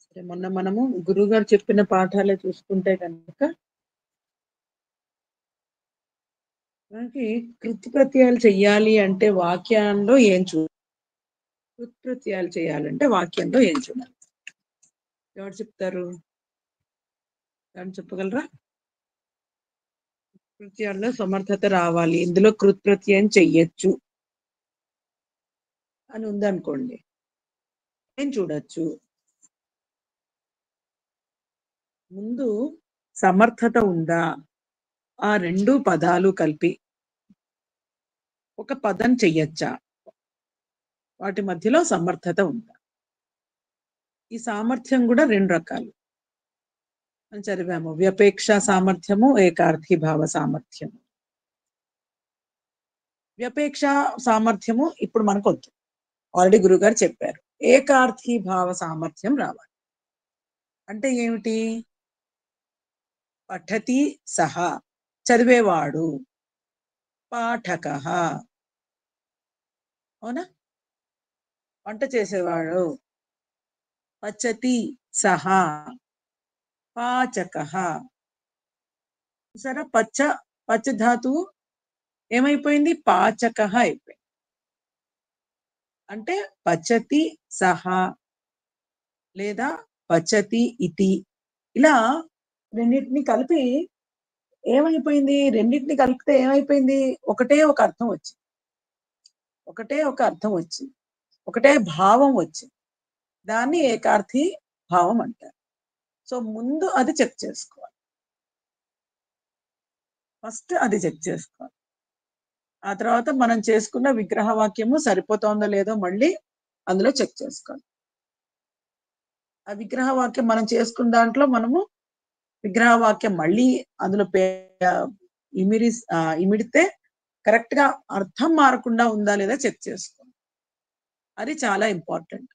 సరే, మొన్న మనము గురువుగారు చెప్పిన పాఠాలే చూసుకుంటే కనుక మనకి కృత్యప్రత్యయాలు చెయ్యాలి అంటే వాక్యంలో ఏం కృత్యప్రత్యయాలు చేయాలంటే వాక్యంలో ఏం చూడాలి? ఎవరు చెప్తారు? ఎవరు చెప్పగలరా? కృత్యాల్లో సమర్థత రావాలి, ఇందులో కృత్యప్రత్యయం చెయ్యొచ్చు అని ఉందనుకోండి, ఏం చూడొచ్చు? ముందు సమర్థత ఉందా? ఆ రెండు పదాలు కలిపి ఒక పదం చెయ్యొచ్చా? వాటి మధ్యలో సమర్థత ఉందా? ఈ సామర్థ్యం కూడా రెండు రకాలు అని చదివాము. వ్యపేక్ష సామర్థ్యము, ఏకార్థీ భావ సామర్థ్యము. వ్యపేక్ష సామర్థ్యము ఇప్పుడు మనకు వద్దు, ఆల్రెడీ గురుగారు చెప్పారు. ఏకార్థీ భావ సామర్థ్యం రావాలి. అంటే ఏమిటి? పఠతి సహ, చదివేవాడు. పాఠక, అవునా? వంట చేసేవాడు. పచతి సహ, పాచక. సరే, పచ్చ ధాతువు ఏమైపోయింది? పాచక అయిపోయింది. అంటే పచతి సహ లేదా పచతి ఇతి, ఇలా రెండింటిని కలిపి ఏమైపోయింది? రెండింటిని కలిపితే ఏమైపోయింది? ఒకటే ఒక అర్థం వచ్చింది, ఒకటే ఒక అర్థం వచ్చింది, ఒకటే భావం వచ్చింది. దాన్ని ఏకార్థి భావం అంటారు. సో ముందు అది చెక్ చేసుకోవాలి, ఫస్ట్ అది చెక్ చేసుకోవాలి. ఆ తర్వాత మనం చేసుకున్న విగ్రహ వాక్యము సరిపోతుందో లేదో మళ్ళీ అందులో చెక్ చేసుకోవాలి. ఆ విగ్రహ వాక్యం మనం చేసుకున్న దాంట్లో మనము విగ్రహ వాక్యం మళ్ళీ అందులో ఇమిడితే కరెక్ట్ గా అర్థం మారకుండా ఉందా లేదా చెక్ చేసుకోవాలి. అది చాలా ఇంపార్టెంట్.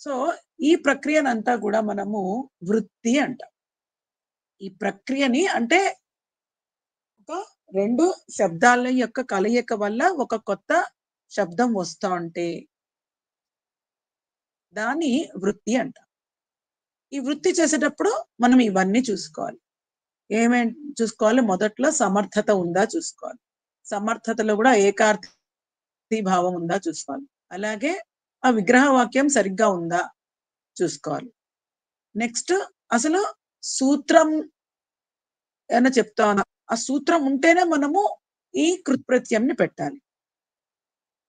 సో ఈ ప్రక్రియనంతా కూడా మనము వృత్తి అంటాం. ఈ ప్రక్రియని అంటే ఒక రెండు శబ్దాల యొక్క కలయిక వల్ల ఒక కొత్త శబ్దం వస్తా ఉంటే దాన్ని వృత్తి అంటాం. ఈ వృత్తి చేసేటప్పుడు మనం ఇవన్నీ చూసుకోవాలి. ఏమేం చూసుకోవాలి? మొదట్లో సమర్థత ఉందా చూసుకోవాలి. సమర్థతలో కూడా ఏకార్థి భావం ఉందా చూసుకోవాలి. అలాగే ఆ విగ్రహ వాక్యం సరిగ్గా ఉందా చూసుకోవాలి. నెక్స్ట్ అసలు సూత్రం ఏమైనా చెప్తా ఉన్నా, ఆ సూత్రం ఉంటేనే మనము ఈ కృత్ప్రత్యంని పెట్టాలి.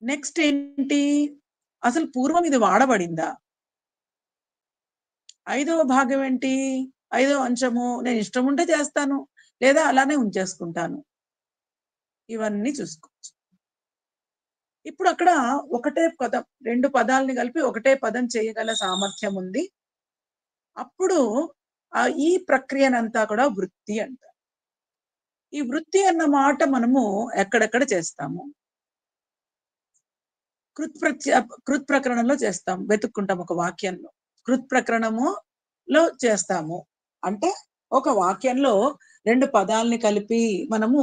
నెక్స్ట్ ఏంటి? అసలు పూర్వం ఇది వాడబడిందా? ఐదవ భాగం ఏంటి? ఐదవ అంశము నేను ఇష్టం ఉంటే చేస్తాను, లేదా అలానే ఉంచేసుకుంటాను. ఇవన్నీ చూసుకోవచ్చు. ఇప్పుడు అక్కడ ఒకటే పదం, రెండు పదాలని కలిపి ఒకటే పదం చేయగల సామర్థ్యం ఉంది. అప్పుడు ఈ ప్రక్రియనంతా కూడా వృత్తి అంటారు. ఈ వృత్తి అన్న మాట మనము ఎక్కడెక్కడ చేస్తాము? కృత్ ప్రకరణంలో చేస్తాం, వెతుక్కుంటాం ఒక వాక్యంలో. కృత్ ప్రకరణములో చేస్తాము అంటే ఒక వాక్యంలో రెండు పదాలని కలిపి మనము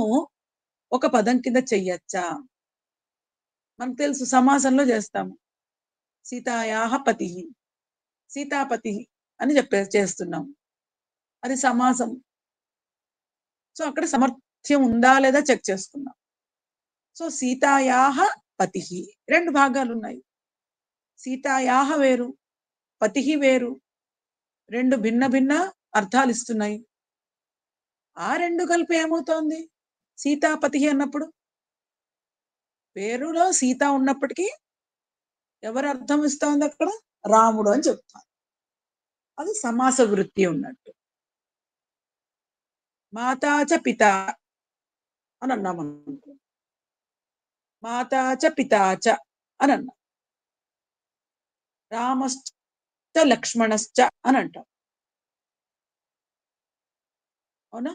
ఒక పదం కింద చెయ్యొచ్చా? మనకు తెలుసు, సమాసంలో చేస్తాము. సీతాయాహ పతి, సీతాపతి అని చేస్తున్నాం, అది సమాసం. సో అక్కడ సమర్థ్యం ఉందా లేదా చెక్ చేసుకున్నాం. సో సీతాయాహ పతి, రెండు భాగాలు ఉన్నాయి. సీతాయాహ వేరు, పతి వేరు, రెండు భిన్న భిన్న అర్థాలు ఇస్తున్నాయి. ఆ రెండు కలిపి ఏమవుతోంది? సీతాపతి అన్నప్పుడు పేరులో సీత ఉన్నప్పటికీ ఎవరు అర్థం ఇస్తోంది అక్కడ? రాముడు అని చెప్తాను. అది సమాస వృత్తి ఉన్నట్టు. మాతాచ పిత అని అన్నాం అనుకో, మాతాచ పితాచ అని అన్నాం. రామశ్చ లక్ష్మణశ్చ అని అంటాం, అవునా?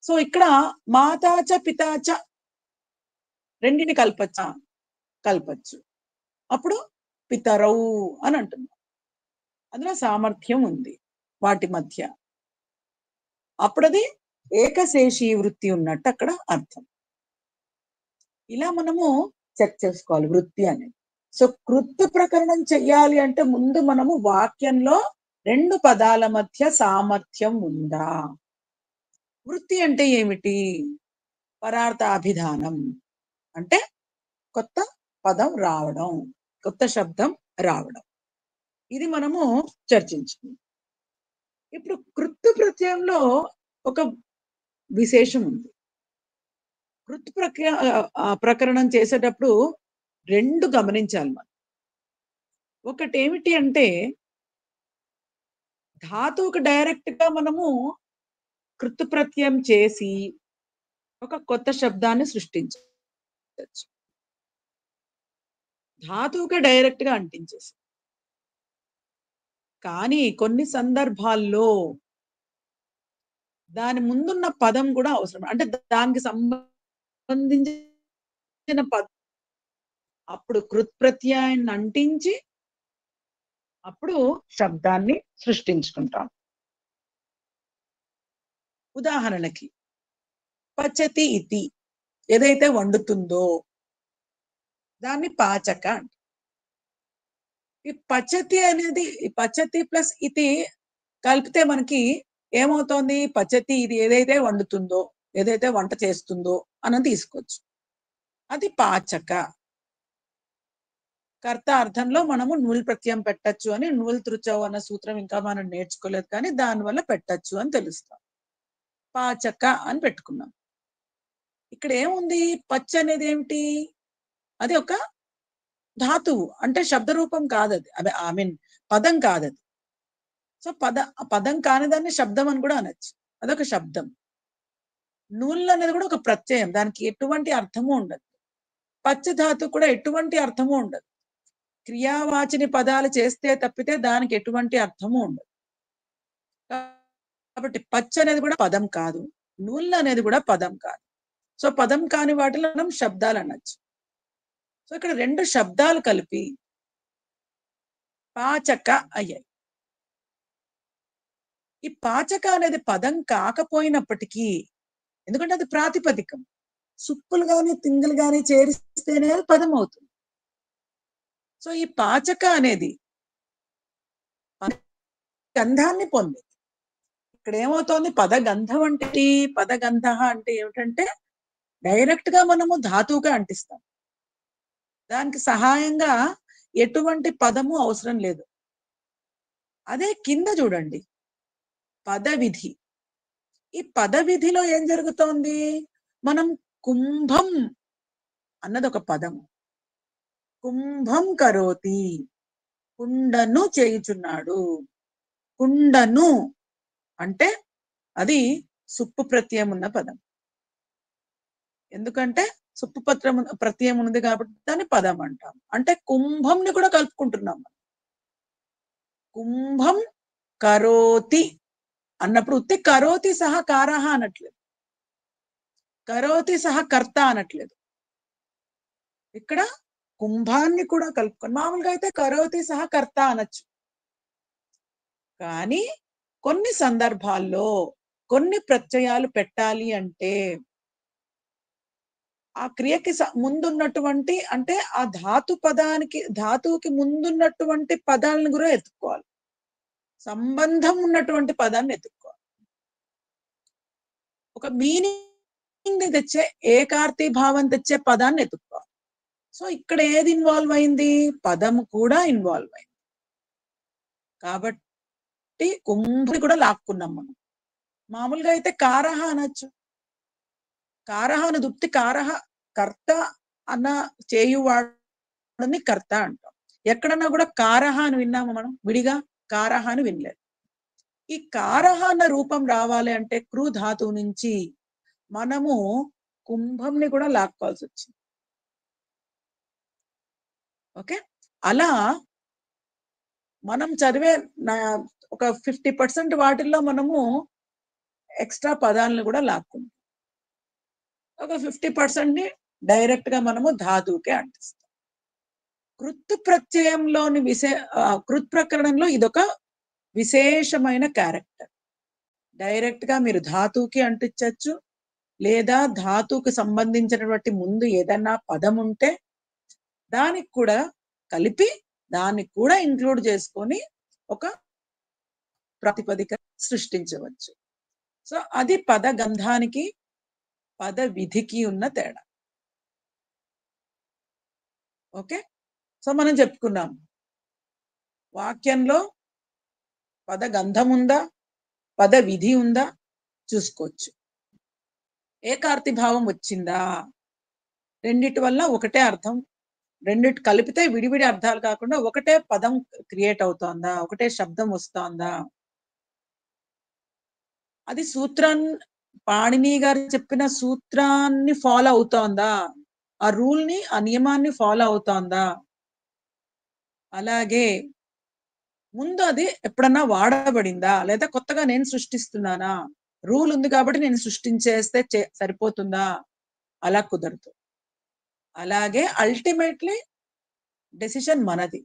సో ఇక్కడ మాతాచ పితాచ రెండిని కలపచ్చా? కలపచ్చు. అప్పుడు పితరౌ అని అంటున్నాం. అందులో సామర్థ్యం ఉంది వాటి మధ్య. అప్పుడు అది ఏకశేషీ వృత్తి ఉన్నట్టు అక్కడ అర్థం. ఇలా మనము చెక్ చేసుకోవాలి వృత్తి అనేది. సో కృత్తు ప్రకరణం చెయ్యాలి అంటే ముందు మనము వాక్యంలో 2 పదాల మధ్య సామర్థ్యం ఉందా? వృత్తి అంటే ఏమిటి? పరార్థాభిధానం. అంటే కొత్త పదం రావడం, కొత్త శబ్దం రావడం. ఇది మనము చర్చించుకుందాం. ఇప్పుడు కృత్తు ప్రత్యయంలో ఒక విశేషం ఉంది. కృత్ ప్రకరణం చేసేటప్పుడు 2 గమనించాలి మనం. ఒకటేమిటి అంటే ధాతువుకి డైరెక్ట్‌గా మనము కృత్ ప్రత్యయం చేసి ఒక కొత్త శబ్దాన్ని సృష్టించొచ్చు. ధాతువుకి డైరెక్ట్‌గా అంటించేసి. కానీ కొన్ని సందర్భాల్లో దాని ముందున్న పదం కూడా అవసరం. అంటే దానికి సంబంధించిన అప్పుడు కృత్ ప్రత్యయాన్ని అంటించి అప్పుడు శబ్దాన్ని సృష్టించుకుంటాం. ఉదాహరణకి పచతి ఇతి ఏదైతే వండుతుందో దాన్ని పాచక అంటారు. ఈ పచతి అనేది పచతి ప్లస్ ఇతి కలిపితే మనకి ఏమవుతోంది? పచతి ఇది ఏదైతే వండుతుందో, ఏదైతే వంట చేస్తుందో అని తీసుకోవచ్చు. అది పాచక. కర్త అర్థంలో మనము నుల్ ప్రత్యయం పెట్టచ్చు అని నుల్ తృచౌ అన్న సూత్రం ఇంకా మనం నేర్చుకోలేదు కానీ దానివల్ల పెట్టచ్చు అని తెలుస్తాం. పాచక అని పెట్టుకున్నాం. ఇక్కడ ఏముంది? పచ్చ అనేది ఏమిటి? అది ఒక ధాతువు. అంటే శబ్ద రూపం కాదది. ఐ మీన్ పదం కాదది. సో పదం కాని దాన్ని శబ్దం అని కూడా అనొచ్చు. అదొక శబ్దం. నూల్ అనేది కూడా ఒక ప్రత్యయం. దానికి ఎటువంటి అర్థము ఉండదు. పచ్చ ధాతువు కూడా ఎటువంటి అర్థము ఉండదు. క్రియావాచిని పదాలు చేస్తే తప్పితే దానికి ఎటువంటి అర్థము ఉండదు. కాబట్టి పచ్చ అనేది కూడా పదం కాదు. నూల్ అనేది కూడా పదం కాదు. సో పదం కాని వాటిలో మనం శబ్దాలు అనొచ్చు. సో ఇక్కడ 2 శబ్దాలు కలిపి పాచక అయ్యాయి. ఈ పాచక అనేది పదం కాకపోయినప్పటికీ ఎందుకంటే అది ప్రాతిపదికం. సుప్పులు గాని తింగలు గాని చేరిస్తేనే పదం అవుతుంది. సో ఈ పాచక అనేది గంధాన్ని పొంది ఇక్కడ ఏమవుతోంది? పదగంధం అంటే పదగంధ అంటే ఏమిటంటే డైరెక్ట్ గా మనము ధాతువుగా అంటిస్తాం. దానికి సహాయంగా ఎటువంటి పదము అవసరం లేదు. అదే కింద చూడండి పదవిధి. ఈ పదవిధిలో ఏం జరుగుతోంది? మనం కుంభం అన్నది ఒక పదము. కుంభం కరోతి కుండను చేయుచున్నాడు. కుండను అంటే అది సుప్పు ప్రత్యయం ఉన్న పదం. ఎందుకంటే సుప్పు ప్రత్యయం ఉంది కాబట్టి దాన్ని పదం అంటాం. అంటే కుంభంని కూడా కలుపుకుంటున్నాం. కుంభం కరోతి అన్నప్పుడు ఉత్తి కరోతి సహా కారహ అనట్లేదు. కరోతి సహా కర్త అనట్లేదు. ఇక్కడ కుంభాన్ని కూడా కలుపుకొని మామూలుగా అయితే కరోతి సహా కర్త అనొచ్చు. కానీ కొన్ని సందర్భాల్లో కొన్ని ప్రత్యయాలు పెట్టాలి అంటే ఆ క్రియకి ముందున్నటువంటి అంటే ఆ ధాతువుకి ముందున్నటువంటి పదాలను కూడా ఎత్తుకోవాలి. సంబంధం ఉన్నటువంటి పదాన్ని ఎత్తుకోవాలి. ఒక మీనింగ్ తెచ్చే ఏకార్తి భావం తెచ్చే పదాన్ని ఎత్తుకోవాలి. సో ఇక్కడ ఏది ఇన్వాల్వ్ అయింది? పదము కూడా ఇన్వాల్వ్ అయింది. కాబట్టి కుంభని కూడా లాక్కున్నాం మనం. మామూలుగా అయితే కారహ అనొచ్చు. కారహ అని దుప్తి కారహ కర్త అన్న చేయువాడని కర్త అంటాం. ఎక్కడన్నా కూడా కారహ అని విన్నాము మనం విడిగా? కారహ అని వినలేదు. ఈ కారహ అన్న రూపం రావాలి అంటే క్రూ ధాతువు నుంచి మనము కుంభంని కూడా లాక్కోవాల్సి వచ్చింది. ఓకే, అలా మనం చదివే ఒక 50% వాటిల్లో మనము ఎక్స్ట్రా పదాలను కూడా లాక్కుంటాం. ఒక 50% డైరెక్ట్ గా మనము ధాతువుకే అంటిస్తాం. కృత్ ప్రత్యయంలోని కృత్ ప్రకరణంలో ఇదొక విశేషమైన క్యారెక్టర్. డైరెక్ట్ గా మీరు ధాతువుకి అంటించచ్చు, లేదా ధాతువుకి సంబంధించినటువంటి ముందు ఏదన్నా పదం ఉంటే దానికి కూడా కలిపి దాన్ని కూడా ఇంక్లూడ్ చేసుకొని ఒక ప్రాతిపదిక సృష్టించవచ్చు. సో అది పద గంధానికి పద విధికి ఉన్న తేడా. ఓకే, సో మనం చెప్పుకున్నాం వాక్యంలో పద గంధం ఉందా, పద విధి ఉందా చూసుకోవచ్చు. ఏకార్తి భావం వచ్చిందా, రెండిటి వల్ల ఒకటే అర్థం, రెండిటి కలిపితే విడివిడి అర్థాలు కాకుండా ఒకటే పదం క్రియేట్ అవుతోందా, ఒకటే శబ్దం వస్తోందా, అది సూత్రాన్ని పాణిని గారు చెప్పిన సూత్రాన్ని ఫాలో అవుతోందా, ఆ రూల్ ని ఆ నియమాన్ని ఫాలో అవుతోందా, అలాగే ముందు అది ఎప్పుడన్నా వాడబడిందా లేదా కొత్తగా నేను సృష్టిస్తున్నానా, రూల్ ఉంది కాబట్టి నేను సృష్టించేస్తే సరిపోతుందా, అలా కుదరదు. అలాగే అల్టిమేట్లీ డెసిషన్ మనది.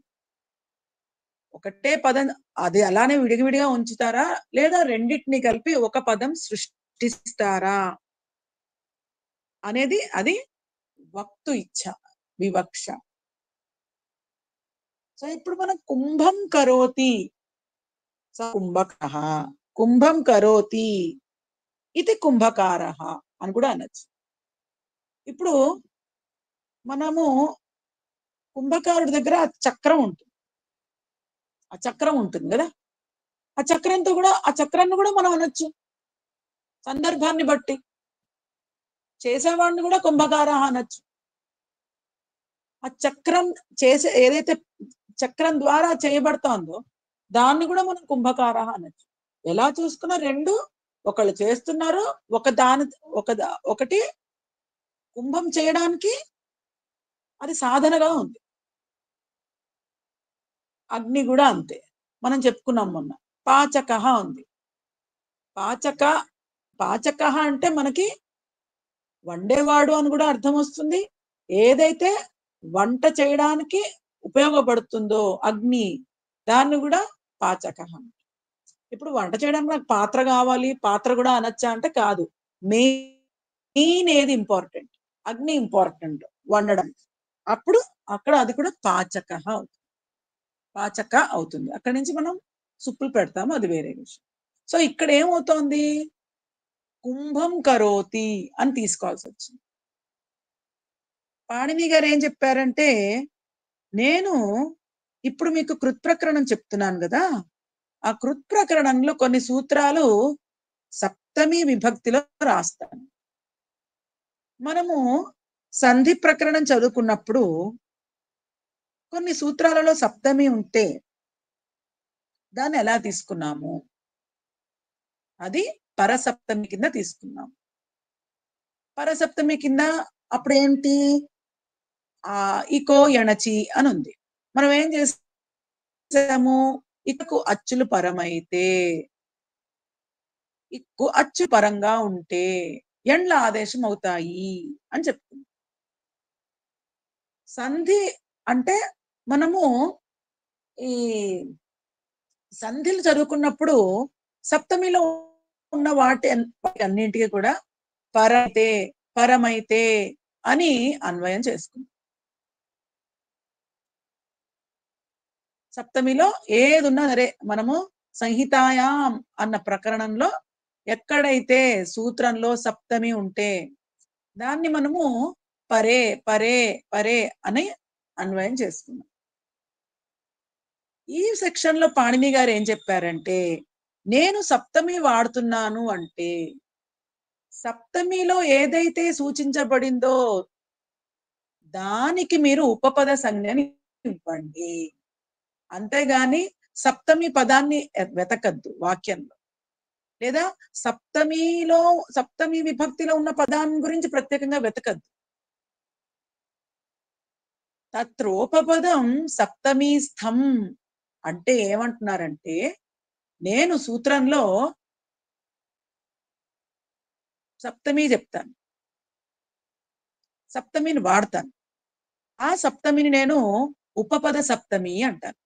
ఒకటే పదం అది అలానే విడివిడిగా ఉంచుతారా లేదా రెండింటిని కలిపి ఒక పదం సృష్టిస్తారా అనేది అది వక్తు ఇచ్ఛ, వివక్ష. సో ఇప్పుడు మనం కుంభం కరోతి, కుంభకః కుంభం కరోతి ఇది కుంభకారః అని కూడా అనొచ్చు. ఇప్పుడు మనము కుంభకారుడి దగ్గర చక్రం ఉంటుంది, ఆ చక్రం ఉంటుంది కదా, ఆ చక్రంతో కూడా ఆ చక్రాన్ని కూడా మనం అనొచ్చు సందర్భాన్ని బట్టి. చేసేవాడిని కూడా కుంభకారః అనొచ్చు. ఆ చక్రం చేసే ఏదైతే చక్రం ద్వారా చేయబడుతోందో దాన్ని కూడా మనం కుంభకారః అనొచ్చు. ఎలా చూసుకున్నా రెండు ఒకళ్ళు చేస్తున్నారు, ఒకటి కుంభం చేయడానికి అది సాధనగా ఉంది. అగ్ని కూడా అంతే, మనం చెప్పుకున్నాం మొన్న. పాచకః ఉంది, పాచక పాచకః అంటే మనకి వండేవాడు అని కూడా అర్థం వస్తుంది. ఏదైతే వంట చేయడానికి ఉపయోగపడుతుందో అగ్ని, దాన్ని కూడా పాచకః. ఇప్పుడు వంట చేయడానికి నాకు పాత్ర కావాలి, పాత్ర కూడా అనొచ్చా అంటే కాదు. మెయిన్ ఏది ఇంపార్టెంట్, అగ్ని ఇంపార్టెంట్ వండడానికి. అప్పుడు అక్కడ అది కూడా పాచకః అవుతుంది, పాచక అవుతుంది. అక్కడి నుంచి మనం సుప్పులు పెడతాము, అది వేరే విషయం. సో ఇక్కడ ఏమవుతోంది, కుంభం కరోతి అని తీసుకోవాల్సి వచ్చింది. పాణిని గారు ఏం చెప్పారంటే, నేను ఇప్పుడు మీకు కృత్ప్రకరణం చెప్తున్నాను కదా, ఆ కృత్ప్రకరణంలో కొన్ని సూత్రాలు సప్తమి విభక్తిలో రాస్తాను. మనము సంధి ప్రకరణం చదువుకున్నప్పుడు కొన్ని సూత్రాలలో సప్తమి ఉంటే దాన్ని ఎలా తీసుకున్నాము, అది పరసప్తమి కింద తీసుకున్నాం. పరసప్తమి కింద అప్పుడు ఏంటి, ఇకో ఎణచి అని ఉంది. మనం ఏం చేసాము, ఇకకు అచ్చులు పరమైతే, ఇక్కు అచ్చు పరంగా ఉంటే ఎండ్ల ఆదేశం అవుతాయి అని చెప్తుంది. సంధి అంటే మనము ఈ సంధిలు చదువుకున్నప్పుడు సప్తమిలో ఉన్న వాటి అన్నింటికి కూడా పరైతే పరమైతే అని అన్వయం చేసుకుంటాం. సప్తమిలో ఏదున్నా సరే మనము సంహితాయాం అన్న ప్రకరణంలో ఎక్కడైతే సూత్రంలో సప్తమి ఉంటే దాన్ని మనము పరే పరే పరే అని అన్వయం చేసుకున్నాం. ఈ సెక్షన్ లో పాణిని గారు ఏం చెప్పారంటే, నేను సప్తమి వాడుతున్నాను అంటే సప్తమిలో ఏదైతే సూచించబడిందో దానికి మీరు ఉపపద సంజ్ఞని ఇవ్వండి, అంతేగాని సప్తమి పదాన్ని వెతకద్దు వాక్యంలో, లేదా సప్తమి విభక్తిలో ఉన్న పదాన్ని గురించి ప్రత్యేకంగా వెతకద్దు. తత్రోపపదం సప్తమీ స్థం అంటే ఏమంటున్నారంటే, నేను సూత్రంలో సప్తమి చెప్తాను, సప్తమిని వాడతాను, ఆ సప్తమిని నేను ఉపపద సప్తమి అంటాను.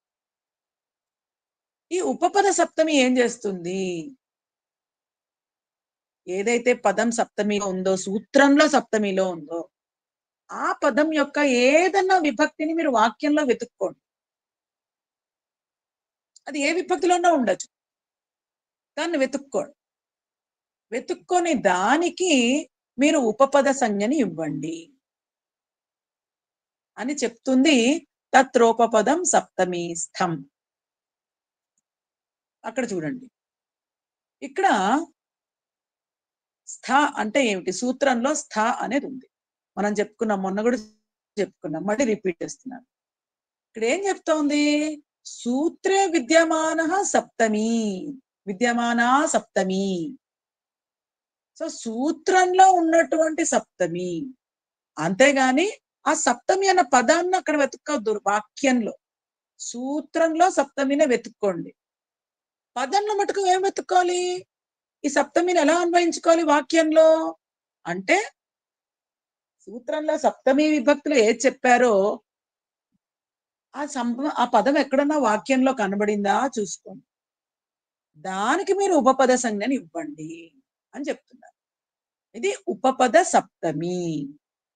ఈ ఉపపద సప్తమి ఏం చేస్తుంది, ఏదైతే పదం సప్తమిలో ఉందో సూత్రంలో సప్తమిలో ఉందో ఆ పదం యొక్క ఏదన్నా విభక్తిని మీరు వాక్యంలో వెతుక్కోండి. అది ఏ విభక్తిలోనో ఉండొచ్చు. దాన్ని వెతుక్కోండి. వెతుక్కొని దానికి మీరు ఉపపద సంజ్ఞని ఇవ్వండి అని చెప్తుంది తత్రోపపదం సప్తమీ స్థం. అక్కడ చూడండి. ఇక్కడ స్థ అంటే ఏమిటి? సూత్రంలో స్థ అనేది ఉంది. మనం చెప్పుకున్నాం. మొన్న కూడా చెప్పుకున్నాం. మళ్ళీ రిపీట్ చేస్తున్నాను. ఇక్కడ ఏం చెప్తోంది? సూత్రే విద్యమానః సప్తమి. విద్యమానా సప్తమి. సో సూత్రంలో ఉన్నటువంటి సప్తమి. అంతేగాని ఆ సప్తమి అన్న పదాన్ని అక్కడ వెతుక్కోవద్దు వాక్యంలో. సూత్రంలో సప్తమినే వెతుక్కోండి. పదంలో మటుకు ఏం వెతుక్కోవాలి? ఈ సప్తమిని ఎలా అన్వయించుకోవాలి వాక్యంలో? అంటే సూత్రంలో సప్తమి విభక్తిలో ఏది చెప్పారో ఆ పదం ఎక్కడన్నా వాక్యంలో కనబడిందా చూసుకోండి. దానికి మీరు ఉపపద సంజ్ఞని ఇవ్వండి అని చెప్తున్నారు. ఇది ఉపపద సప్తమి.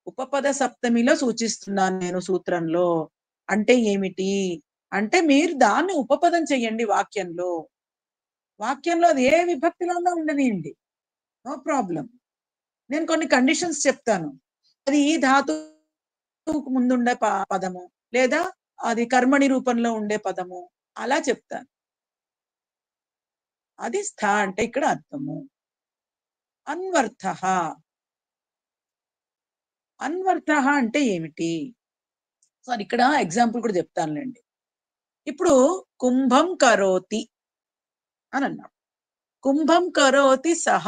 ఉపపద సప్తమిలో సూచిస్తున్నాను నేను సూత్రంలో. అంటే ఏమిటి? అంటే మీరు దాన్ని ఉపపదం చెయ్యండి వాక్యంలో. వాక్యంలో అది ఏ విభక్తిలోనో ఉండనియండి. No problem. నేను కొన్ని కండిషన్స్ చెప్తాను. అది ఈ ధాతువుకు ముందుండే పదము, లేదా అది కర్మణి రూపంలో ఉండే పదము అలా చెప్తాను. అది స్థ అంటే ఇక్కడ అర్థము. అన్వర్థః. అన్వర్థః అంటే ఏమిటి? సో ఇక్కడ ఎగ్జాంపుల్ కూడా చెప్తానులేండి. ఇప్పుడు కుంభం కరోతి అని అన్నాం. కుంభం కరోతి సహ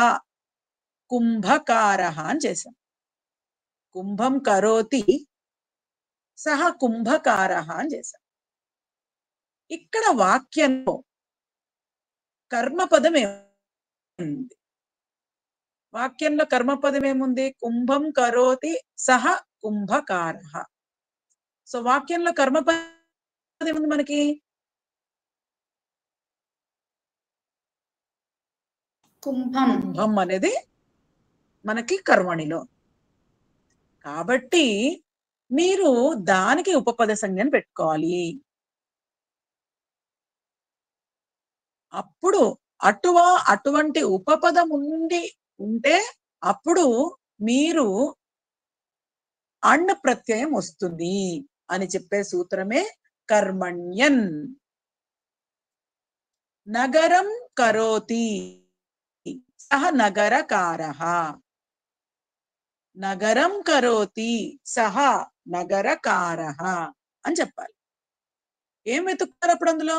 కుంభకారః అని చేశాం. కుంభం కరోతి సహ కుంభకారః అని చేశాం. ఇక్కడ వాక్యంలో కర్మపదం ఏముంది? వాక్యంలో కర్మపదం ఏముంది? కుంభం కరోతి సహ కుంభకారః. సో వాక్యంలో కర్మపదం ఏముంది మనకి? కుంభం. కుంభం అనేది మనకి కర్మణిలో. కాబట్టి మీరు దానికి ఉపపద సంజ్ఞను పెట్టుకోవాలి. అప్పుడు అటువంటి ఉపపదం ఉంటే అప్పుడు మీరు అణ్ ప్రత్యయం వస్తుంది అని చెప్పే సూత్రమే కర్మణ్యన్. నగరం కరోతి సహ నగరకారః. నగరం కరోతి సహ నగరకారః అని చెప్పాలి. ఏం వెతుకుతారు అప్పుడు అందులో?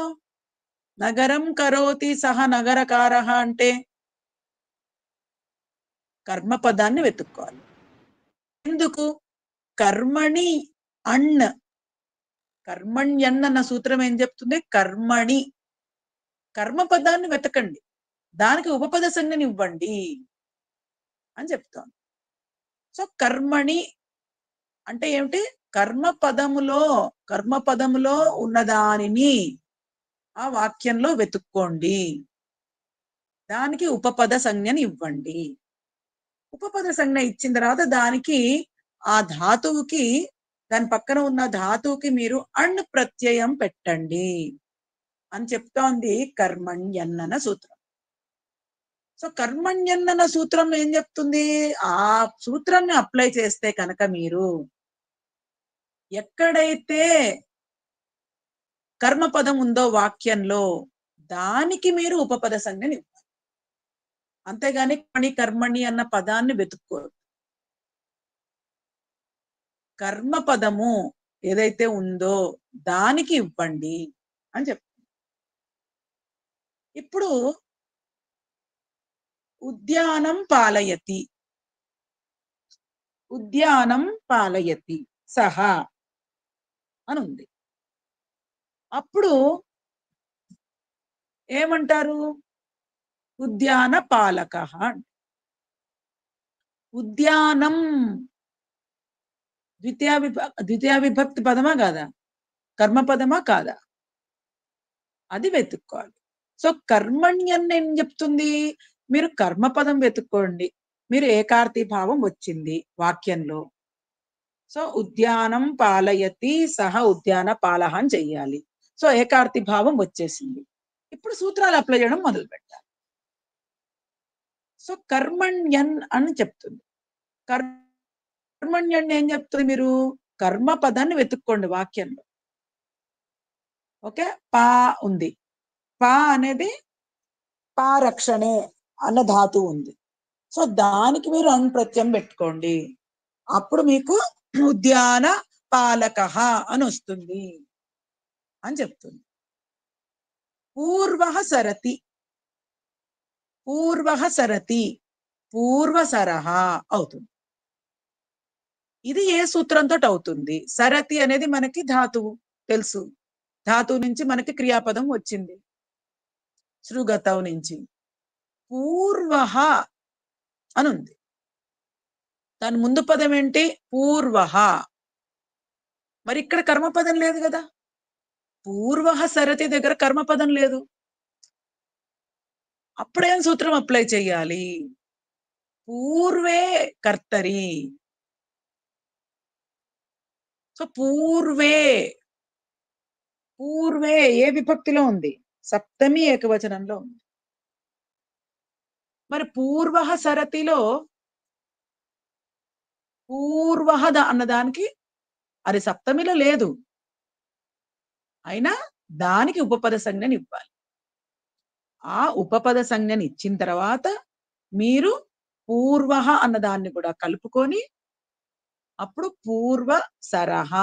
నగరం కరోతి సహ నగరకారః అంటే కర్మపదాన్ని వెతుక్కోవాలి. ఎందుకు? కర్మణి అణ్. కర్మణ్యన్ అన్న సూత్రం ఏం చెప్తుంది? కర్మణి. కర్మపదాన్ని వెతకండి. దానికి ఉపపద సంజ్ఞని ఇవ్వండి అని చెప్తాను. సో కర్మణి అంటే ఏమిటి? కర్మపదములో ఉన్నదానిని ఆ వాక్యంలో వెతుక్కోండి. దానికి ఉపపద సంజ్ఞని ఇవ్వండి. ఉపపద సంజ్ఞ ఇచ్చిన తర్వాత దానికి ఆ ధాతువుకి దాని పక్కన ఉన్న ధాతువుకి మీరు అణ్ ప్రత్యయం పెట్టండి అని చెప్తోంది కర్మణ్యన్న సూత్రం. సో కర్మణ్యన్న సూత్రం ఏం చెప్తుంది? ఆ సూత్రాన్ని అప్లై చేస్తే కనుక మీరు ఎక్కడైతే కర్మపదం ఉందో వాక్యంలో దానికి మీరు ఉపపద సంజ్ఞని ఇవ్వాలి. అంతేగాని కర్మణి అన్న పదాన్ని వెతుక్కోరు. కర్మపదము ఏదైతే ఉందో దానికి ఇవ్వండి అని చెప్తుంది. ఇప్పుడు ఉద్యానం పాలయతి. ఉద్యానం పాలయతి సహా అని ఉంది. అప్పుడు ఏమంటారు? ఉద్యాన పాలకః. ఉద్యానం ద్వితీయ విభక్తి పదమా కాదా? కర్మపదమా కాదా? అది వెతుక్కోవాలి. సో కర్మణ్యన్ ఏం చెప్తుంది? మీరు కర్మపదం వెతుక్కోండి. మీరు ఏకార్తి భావం వచ్చింది వాక్యంలో. సో ఉద్యానం పాలయతి సహ ఉద్యాన పాలహ అని చెయ్యాలి. సో ఏకార్తి భావం వచ్చేసింది. ఇప్పుడు సూత్రాలు అప్లై చేయడం మొదలు పెట్టాలి. సో కర్మణ్యన్ అని చెప్తుంది. కర్మణ్యన్ ఏం చెప్తుంది? మీరు కర్మ పదాన్ని వెతుక్కోండి వాక్యంలో. ఓకే, పా ఉంది. పా అనేది పారక్షణే అన్న ధాతువు ఉంది. సో దానికి మీరు అన్ ప్రత్యయం పెట్టుకోండి. అప్పుడు మీకు ఉద్యాన పాలకః అని వస్తుంది అని చెప్తుంది. పూర్వః సరతి, పూర్వః సరతి, పూర్వసరః అవుతుంది. ఇది ఏ సూత్రంతో అవుతుంది? సరతి అనేది మనకి ధాతువు తెలుసు. ధాతువు నుంచి మనకి క్రియాపదం వచ్చింది శృగతౌ నుంచి. పూర్వః అని ఉంది. దాని ముందు పదం ఏంటి? పూర్వః. మరి ఇక్కడ కర్మపదం లేదు కదా. పూర్వః సరతి దగ్గర కర్మపదం లేదు. అప్పుడేం సూత్రం అప్లై చేయాలి? పూర్వే కర్తరి. సో పూర్వే, పూర్వే ఏ విభక్తిలో ఉంది? సప్తమి ఏకవచనంలో ఉంది. మరి పూర్వః సరతిలో పూర్వః అన్నదానికి అది సప్తమిలో లేదు. అయినా దానికి ఉపపద సంజ్ఞని ఇవ్వాలి. ఆ ఉపపద సంజ్ఞని ఇచ్చిన తర్వాత మీరు పూర్వః అన్నదాన్ని కూడా కలుపుకొని అప్పుడు పూర్వ సరహ,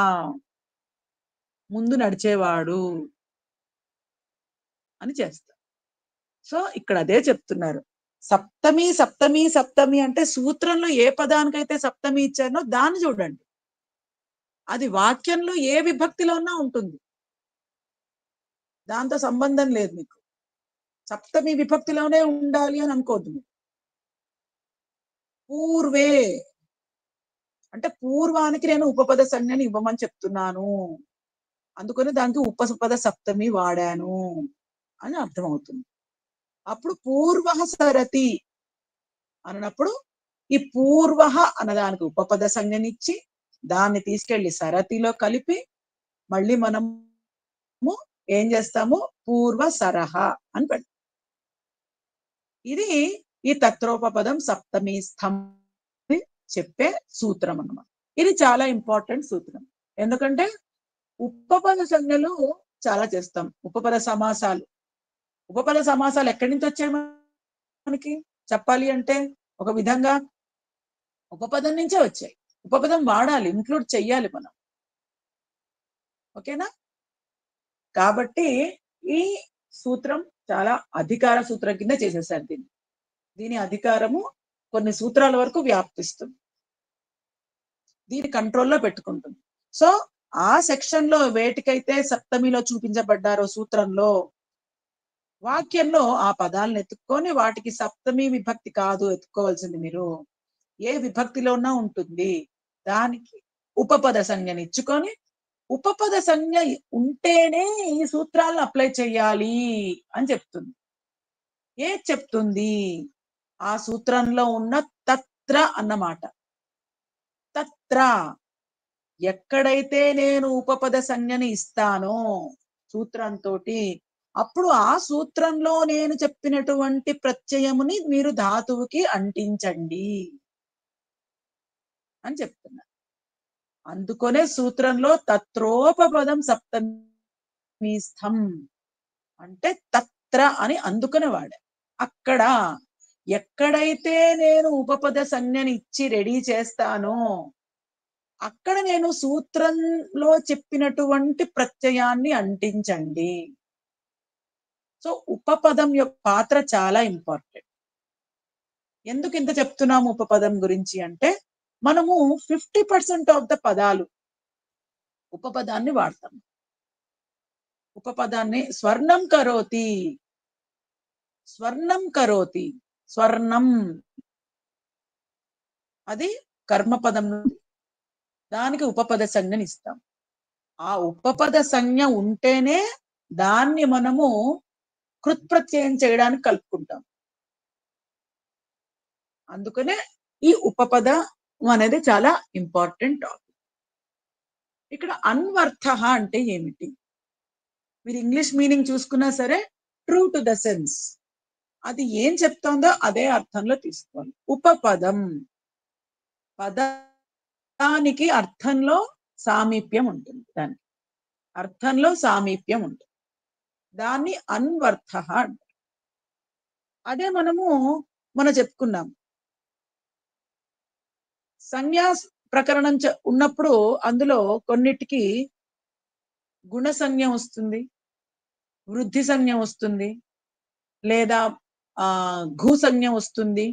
ముందు నడిచేవాడు అని చేస్తారు. సో ఇక్కడ అదే చెప్తున్నారు. సప్తమి సప్తమి సప్తమి అంటే సూత్రంలో ఏ పదానికైతే సప్తమి ఇచ్చారో దాన్ని చూడండి. అది వాక్యంలో ఏ విభక్తిలో ఉన్నా ఉంటుంది. దాంతో సంబంధం లేదు మీకు. సప్తమి విభక్తిలోనే ఉండాలి అని అనుకోవద్దు మీరు. పూర్వే అంటే పూర్వానికి నేను ఉపపద సంజ్ఞని ఇవ్వమని చెప్తున్నాను, అందుకని దానికి ఉపపద సప్తమి వాడాను అని అర్థమవుతుంది. అప్పుడు పూర్వః సరతి అన్నప్పుడు ఈ పూర్వః అన్నదానికి ఉపపద సంజ్ఞనిచ్చి దాన్ని తీసుకెళ్లి సరతిలో కలిపి మళ్ళీ మనము ఏం చేస్తాము? పూర్వ సరహ అని పెడతాం. ఇది ఈ తత్రోపపదం సప్తమి స్థం చెప్పే సూత్రం అన్నమాట. ఇది చాలా ఇంపార్టెంట్ సూత్రం. ఎందుకంటే ఉపపద సంజ్ఞలు చాలా చేస్తాం. ఉపపద సమాసాలు, ఉపపద సమాసాలు ఎక్కడి నుంచి వచ్చాయి మనకి చెప్పాలి అంటే? ఒక విధంగా ఉపపదం నుంచే వచ్చాయి. ఉపపదం వాడాలి, ఇంక్లూడ్ చెయ్యాలి మనం. ఓకేనా? కాబట్టి ఈ సూత్రం చాలా అధికార సూత్రం కింద చేసేసారు దీన్ని. దీని అధికారము కొన్ని సూత్రాల వరకు వ్యాప్తిస్తుంది, దీని కంట్రోల్లో పెట్టుకుంటుంది. సో ఆ సెక్షన్ లో వేటికైతే సప్తమిలో చూపించబడ్డారో సూత్రంలో, వాక్యంలో ఆ పదాలను ఎత్తుక్కొని వాటికి సప్తమి విభక్తి కాదు ఎత్తుకోవాల్సింది మీరు, ఏ విభక్తిలోనా ఉంటుంది దానికి ఉపపద సంజ్ఞని ఇచ్చుకొని, ఉపపద సంజ్ఞ ఉంటేనే ఈ సూత్రాలను అప్లై చేయాలి అని చెప్తుంది. ఏ చెప్తుంది? ఆ సూత్రంలో ఉన్న తత్ర అన్నమాట. తత్ర ఎక్కడైతే నేను ఉపపద సంజ్ఞని ఇస్తానో సూత్రంతో, అప్పుడు ఆ సూత్రంలో నేను చెప్పినటువంటి ప్రత్యయముని మీరు ధాతువుకి అంటించండి అని చెప్తున్నా. అందుకొనే సూత్రంలో తత్రోపపదం సప్తమి స్థం అంటే తత్ర అని అందుకనే వాడా. అక్కడ ఎక్కడైతే నేను ఉపపద సంజ్ఞని ఇచ్చి రెడీ చేస్తానో అక్కడ నేను సూత్రంలో చెప్పినటువంటి ప్రత్యయాన్ని అంటించండి. సో ఉపపదం యొక్క పాత్ర చాలా ఇంపార్టెంట్. ఎందుకు ఇంత చెప్తున్నాము ఉపపదం గురించి అంటే, మనము 50% ఆఫ్ ద పదాలు ఉపపదాన్ని వాడతాం. ఉపపదాన్ని స్వర్ణం కరోతి, స్వర్ణం కరోతి, స్వర్ణం అది కర్మపదం నుండి దానికి ఉపపద సంజ్ఞని ఇస్తాం. ఆ ఉపపద సంజ్ఞ ఉంటేనే దాన్ని మనము కృత్ప్రత్యయం చేయడానికి కలుపుకుంటాం. అందుకనే ఈ ఉపపదం అనేది చాలా ఇంపార్టెంట్ టాపిక్. ఇక్కడ అన్వర్థ అంటే ఏమిటి? మీరు ఇంగ్లీష్ మీనింగ్ చూసుకున్నా సరే ట్రూ టు ద సెన్స్, అది ఏం చెప్తోందో అదే అర్థంలో తీసుకోవాలి. ఉపపదం, పదానికి అర్థంలో సామీప్యం ఉంటుంది, దానికి అర్థంలో సామీప్యం ఉంటుంది, దాన్ని అన్వర్థ అంటారు. అదే మనం చెప్పుకున్నాం సంజ్ఞాస్ ప్రకరణం ఉన్నప్పుడు అందులో కొన్నిటికి గుణ సంజ్ఞ వస్తుంది, వృద్ధి సంజ్ఞ వస్తుంది, లేదా ఘూ సంజ్ఞ వస్తుంది,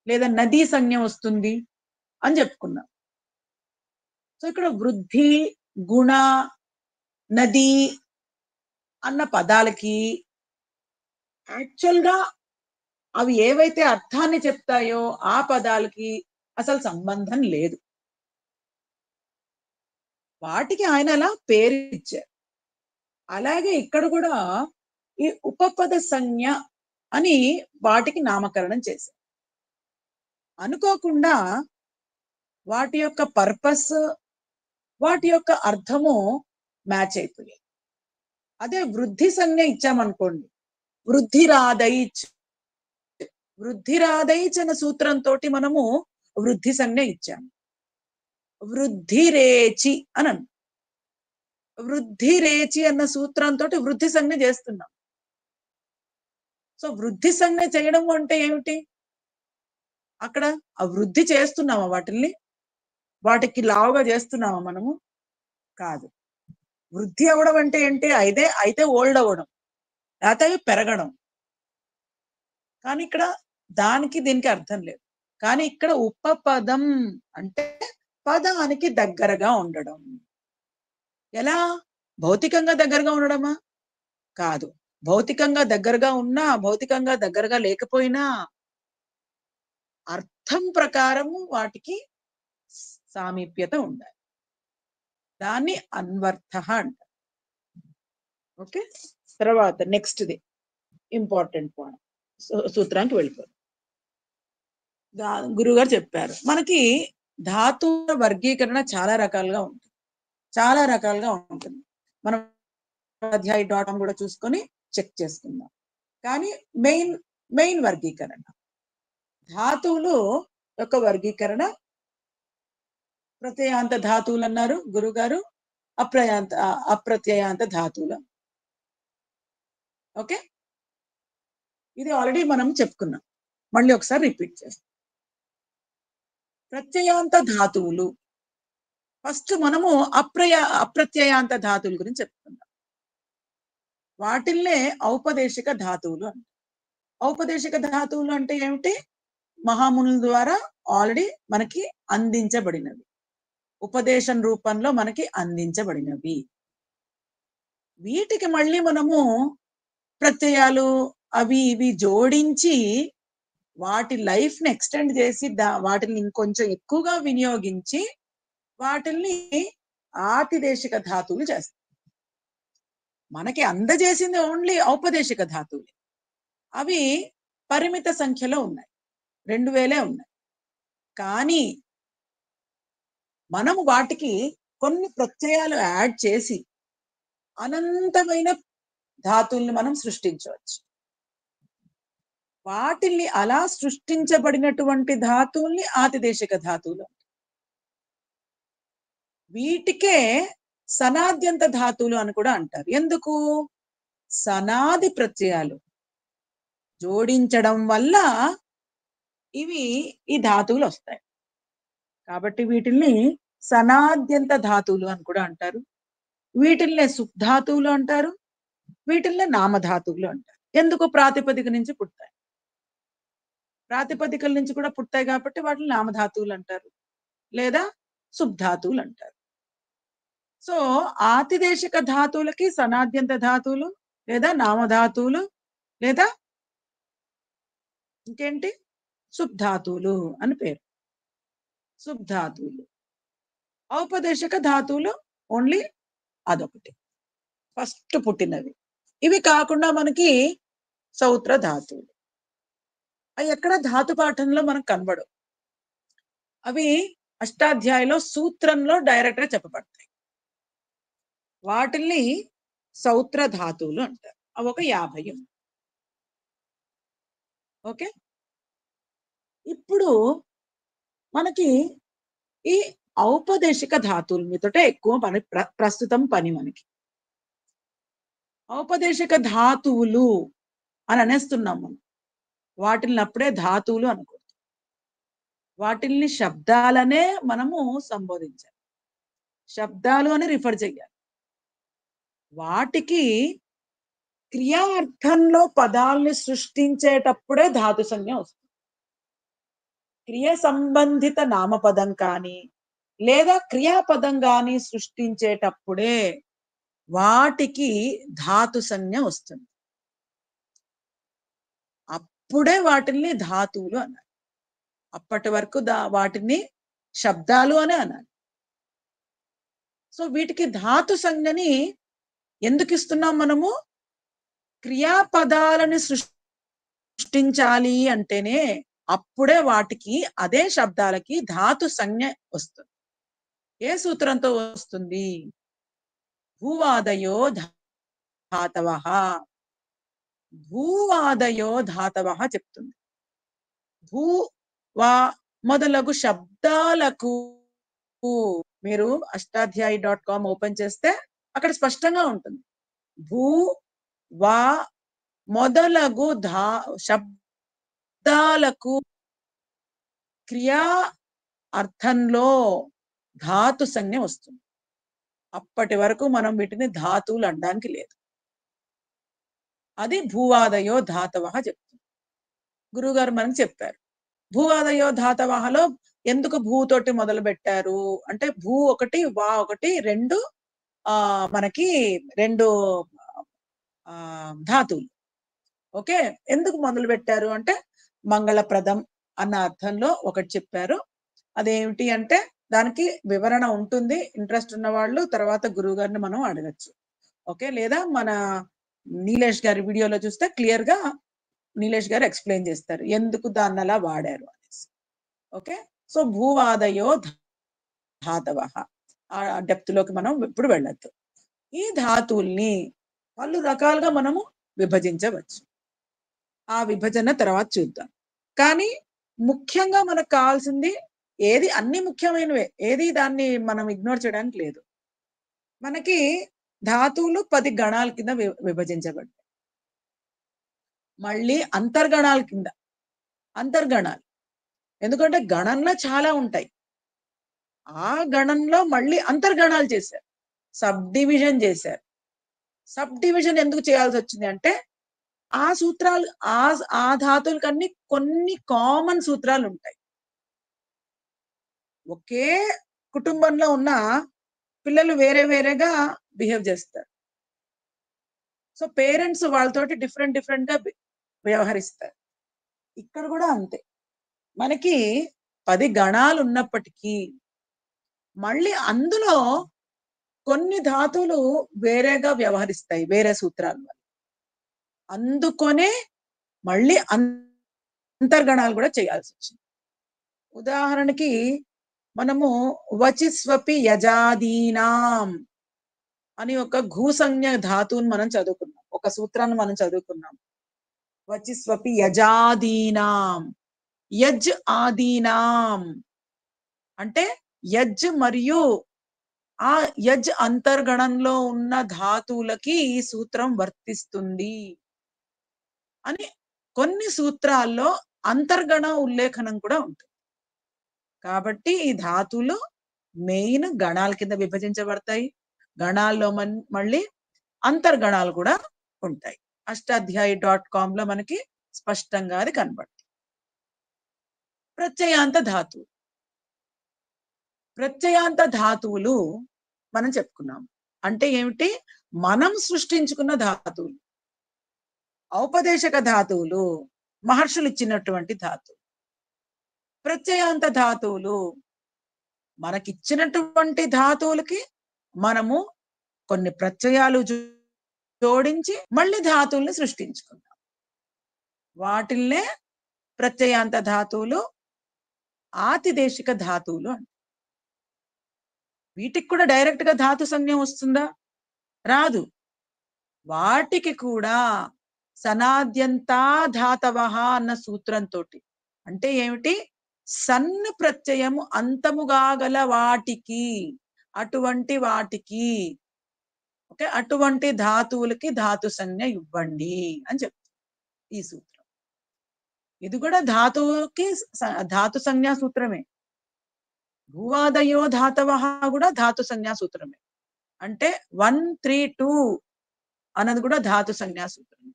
లేదా నదీ సంజ్ఞ వస్తుంది అని చెప్పుకున్నాం. సో ఇక్కడ వృద్ధి, గుణ, నది అన్న పదాలకి యాక్చువల్ గా అవి ఏవైతే అర్థాన్ని చెప్తాయో ఆ పదాలకి అసలు సంబంధం లేదు. వాటికి ఆయన అలా పేరు ఇచ్చారు. అలాగే ఇక్కడ కూడా ఈ ఉపపద సంజ్ఞ అని వాటికి నామకరణం చేశారు. అనుకోకుండా వాటి యొక్క పర్పస్, వాటి యొక్క అర్థము మ్యాచ్ అయిపోయాయి. అదే వృద్ధి సంజ్ఞ ఇచ్చామనుకోండి, వృద్ధిరాదైచ్, వృద్ధిరాదైచ్ అన్న సూత్రంతో మనము వృద్ధి సంజ్ఞ ఇచ్చాము. వృద్ధిరేచి అని వృద్ధిరేచి అన్న సూత్రంతో వృద్ధి సంజ్ఞ చేస్తున్నాం. సో వృద్ధి సంజ్ఞ చేయడం అంటే ఏమిటి? అక్కడ ఆ వృద్ధి చేస్తున్నామా వాటిల్ని? వాటికి లావుగా చేస్తున్నామా మనము? కాదు. వృద్ధి అవ్వడం అంటే ఏంటి? అయితే ఓల్డ్ అవ్వడం, లేకపోతే పెరగడం. కానీ ఇక్కడ దానికి దీనికి అర్థం లేదు. కానీ ఇక్కడ ఉపపదం అంటే పదానికి దగ్గరగా ఉండడం. ఎలా? భౌతికంగా దగ్గరగా ఉండడమా? కాదు. భౌతికంగా దగ్గరగా ఉన్నా, భౌతికంగా దగ్గరగా లేకపోయినా అర్థం ప్రకారము వాటికి సామీప్యత ఉండాలి. దాన్ని అన్వర్థ అంటారు. ఓకే, తర్వాత నెక్స్ట్ది ఇంపార్టెంట్ పాయింట్, సూత్రానికి వెళ్ళిపోతాం. గురుగారు చెప్పారు మనకి ధాతువుల వర్గీకరణ చాలా రకాలుగా ఉంటుంది. మనం అధ్యాయ.com కూడా చూసుకొని చెక్ చేసుకుందాం. కానీ మెయిన్ వర్గీకరణ, ధాతువులు యొక్క వర్గీకరణ, ప్రత్యయాంత ధాతువులు అన్నారు గురుగారు, అప్రత్యయాంత ధాతువులు. ఓకే, ఇది ఆల్రెడీ మనం చెప్పుకున్నాం, మళ్ళీ ఒకసారి రిపీట్ చేస్తాం. ప్రత్యయాంత ధాతువులు, ఫస్ట్ మనము అప్రత్యయాంత ధాతువుల గురించి చెప్పుకుందాం. వాటిల్నే ఔపదేశిక ధాతువులు అంటారు. ఔపదేశిక ధాతువులు అంటే ఏమిటి? మహామునుల ద్వారా ఆల్రెడీ మనకి అందించబడినవి, ఉపదేశం రూపంలో మనకి అందించబడినవి. వీటికి మళ్ళీ మనము ప్రత్యయాలు అవి ఇవి జోడించి వాటి లైఫ్ ని ఎక్స్టెండ్ చేసి వాటిని ఇంకొంచెం ఎక్కువగా వినియోగించి వాటిల్ని ఆతిదేశిక ధాతువులు చేస్తాం. మనకి అందజేసింది ఓన్లీ ఔపదేశిక ధాతువులు. అవి పరిమిత సంఖ్యలో ఉన్నాయి, 2000 ఉన్నాయి. కానీ మనము వాటికి కొన్ని ప్రత్యయాలు యాడ్ చేసి అనంతమైన ధాతువుల్ని మనం సృష్టించవచ్చు. వాటిల్ని అలా సృష్టించబడినటువంటి ధాతువుల్ని ఆతిదేశిక ధాతువులు. వీటికే సనాద్యంత ధాతువులు అని కూడా అంటారు. ఎందుకు? సనాది ప్రత్యయాలు జోడించడం వల్ల ఈ ధాతువులు వస్తాయి. కాబట్టి వీటిల్ని సనాద్యంత ధాతువులు అని కూడా అంటారు. వీటిల్నే సుధాతువులు అంటారు, వీటిల్నే నామధాతువులు అంటారు. ఎందుకు? ప్రాతిపదిక నుంచి పుడతాయి, ప్రాతిపదికల నుంచి కూడా పుడతాయి కాబట్టి వాటిని నామధాతువులు అంటారు, లేదా సుబ్ధాతువులు అంటారు. సో ఆతిదేశిక ధాతువులకి సనాద్యంత ధాతువులు, లేదా నామధాతువులు, లేదా ఇంకేంటి సుబ్ధాతువులు అని పేరు. సుబ్ధాతువులు. ఔపదేశిక ధాతువులు ఓన్లీ అదొకటి, ఫస్ట్ పుట్టినవి. ఇవి కాకుండా మనకి సౌత్ర ధాతువులు, అవి ఎక్కడ ధాతు పాఠంలో మనకు కనబడవు. అవి అష్టాధ్యాయులో సూత్రంలో డైరెక్ట్ గా చెప్పబడతాయి. వాటిల్ని సౌత్ర ధాతువులు అంటారు. అవి ఒక 50 ఉన్నాయి. ఓకే. ఇప్పుడు మనకి ఈ ఔపదేశిక ధాతువుల మీదటే ఎక్కువ ప్రస్తుతం పని మనకి. ఔపదేశిక ధాతువులు అని అనేస్తున్నాం మనం. వాటిల్ని అప్పుడే ధాతువులు అనకూడదు. వాటిల్ని శబ్దాలనే మనము సంబోధించాలి. శబ్దాలు అని రిఫర్ చేయాలి. వాటికి క్రియా అర్థంలో పదాల్ని సృష్టించేటప్పుడే ధాతు సంజ్ఞ వస్తుంది. క్రియ సంబంధిత నామపదం కానీ లేదా క్రియాపదం కానీ సృష్టించేటప్పుడే వాటికి ధాతు సంజ్ఞ వస్తుంది. అప్పుడే వాటిల్ని ధాతువులు అన్నారు. అప్పటి వరకు వాటిని శబ్దాలు అనే అన్నారు. సో వీటికి ధాతు సంజ్ఞని ఎందుకు ఇస్తున్నాం మనము? క్రియాపదాలని సృష్టించాలి అంటేనే అప్పుడే వాటికి అదే శబ్దాలకి ధాతు సంజ్ఞ వస్తుంది. ఏ సూత్రంతో వస్తుంది? భూవాదయో ధాతవః. భూవాదయో ధాతవః చెప్తుంది. భూ వా మొదలగు శబ్దాలకు మీరు అష్టాధ్యాయి.com ఓపెన్ చేస్తే అక్కడ స్పష్టంగా ఉంటుంది. భూ వా మొదలగు శబ్దాలకు క్రియా అర్థంలో ధాతు సంజ్ఞ వస్తుంది. అప్పటి వరకు మనం వీటిని ధాతువులు అనడానికి లేదు. అది భూవాదయో ధాతవః చెప్తుంది. గురువుగారు మనకు చెప్పారు. భూవాదయో ధాతవఃలో ఎందుకు భూతోటి మొదలు పెట్టారు అంటే భూ ఒకటి వా ఒకటి రెండు మనకి రెండు ధాతువులు. ఓకే. ఎందుకు మొదలు పెట్టారు అంటే మంగళప్రదం అన్న అర్థంలో ఒకటి చెప్పారు. అదేమిటి అంటే దానికి వివరణ ఉంటుంది. ఇంట్రెస్ట్ ఉన్న వాళ్ళు తర్వాత గురువు గారిని మనం అడగచ్చు. ఓకే. లేదా మన నీలేష్ గారి వీడియోలో చూస్తే క్లియర్ గా నీలేష్ గారు ఎక్స్ప్లెయిన్ చేస్తారు ఎందుకు దాన్ని అలా వాడారు అనేసి. ఓకే. సో భూవాదయో ధాతవః ఆ డెప్త్ లోకి మనం ఇప్పుడు వెళ్ళొద్దు. ఈ ధాతువుల్ని పలు రకాలుగా మనము విభజించవచ్చు. ఆ విభజన తర్వాత చూద్దాం. కానీ ముఖ్యంగా మనకు కావాల్సింది ఏది అన్ని ముఖ్యమైనవే. ఏది దాన్ని మనం ఇగ్నోర్ చేయడానికి లేదు. మనకి ధాతువులు 10 గణాల కింద విభజించబడ్డాయి. మళ్ళీ అంతర్గణాల కింద. అంతర్గణాలు. ఎందుకంటే గణంలో చాలా ఉంటాయి. ఆ గణంలో మళ్ళీ అంతర్గణాలు చేశారు. సబ్ డివిజన్ చేశారు. సబ్ డివిజన్ ఎందుకు చేయాల్సి వచ్చింది అంటే ఆ సూత్రాలు ఆ ధాతువులకన్నీ కొన్ని కామన్ సూత్రాలు ఉంటాయి. ఒకే కుటుంబంలో ఉన్న పిల్లలు వేరే వేరేగా బిహేవ్ చేస్తారు. సో పేరెంట్స్ వాళ్ళతోటి డిఫరెంట్ గా వ్యవహరిస్తారు. ఇక్కడ కూడా అంతే. మనకి 10 గణాలు ఉన్నప్పటికీ మళ్ళీ అందులో కొన్ని ధాతువులు వేరేగా వ్యవహరిస్తాయి వేరే సూత్రాల వల్ల. అందుకొనే మళ్ళీ అంతర్గణాలు కూడా చేయాల్సి వచ్చింది. ఉదాహరణకి మనము వచిస్వపి యజాదీనాం అని ఒక భూసంజ్ఞ ధాతువుని మనం చదువుకున్నాం. ఒక సూత్రాన్ని మనం చదువుకున్నాం. వచిస్వపి యజాదీనాం. యజ్ ఆదీనాం అంటే యజ్ మరియు ఆ యజ్ అంతర్గణంలో ఉన్న ధాతువులకి ఈ సూత్రం వర్తిస్తుంది అని కొన్ని సూత్రాల్లో అంతర్గణ ఉల్లేఖనం కూడా ఉంటుంది. కాబట్టి ఈ ధాతువులు మెయిన్ గణాల కింద విభజించబడతాయి. గణాల్లో మళ్ళీ అంతర్గణాలు కూడా ఉంటాయి. అష్టాధ్యాయి.com లో మనకి స్పష్టంగా అది కనబడుతుంది. ప్రత్యయాంత ధాతువు. ప్రత్యయాంత ధాతువులు మనం చెప్పుకున్నాం. అంటే ఏమిటి? మనం సృష్టించుకున్న ధాతువులు. ఔపదేశక ధాతువులు మహర్షులు ఇచ్చినటువంటి ధాతువు. ప్రత్యయాంత ధాతువులు మనకిచ్చినటువంటి ధాతువులకి మనము కొన్ని ప్రత్యయాలు జోడించి మళ్ళీ ధాతువుల్ని సృష్టించుకున్నాం. వాటిల్నే ప్రత్యయాంత ధాతువులు, ఆతిదేశిక ధాతువులు అంటారు. వీటికి కూడా డైరెక్ట్ గా ధాతు సంజ్ఞ వస్తుందా? రాదు. వాటికి కూడా సనాద్యంతా ధాతవః అన్న సూత్రంతో, అంటే ఏమిటి, సన్ ప్రత్యయము అంతముగా గల వాటికి, అటువంటి వాటికి, ఓకే, అటువంటి ధాతువులకి ధాతు సంజ్ఞ ఇవ్వండి అని చెప్తుంది ఈ సూత్రం. ఇది కూడా ధాతువుకి ధాతు సంజ్ఞా సూత్రమే. భూవాదయో ధాతవః కూడా ధాతు సంజ్ఞా సూత్రమే. అంటే 1, 3, 2 అన్నది కూడా ధాతు సంజ్ఞా సూత్రం.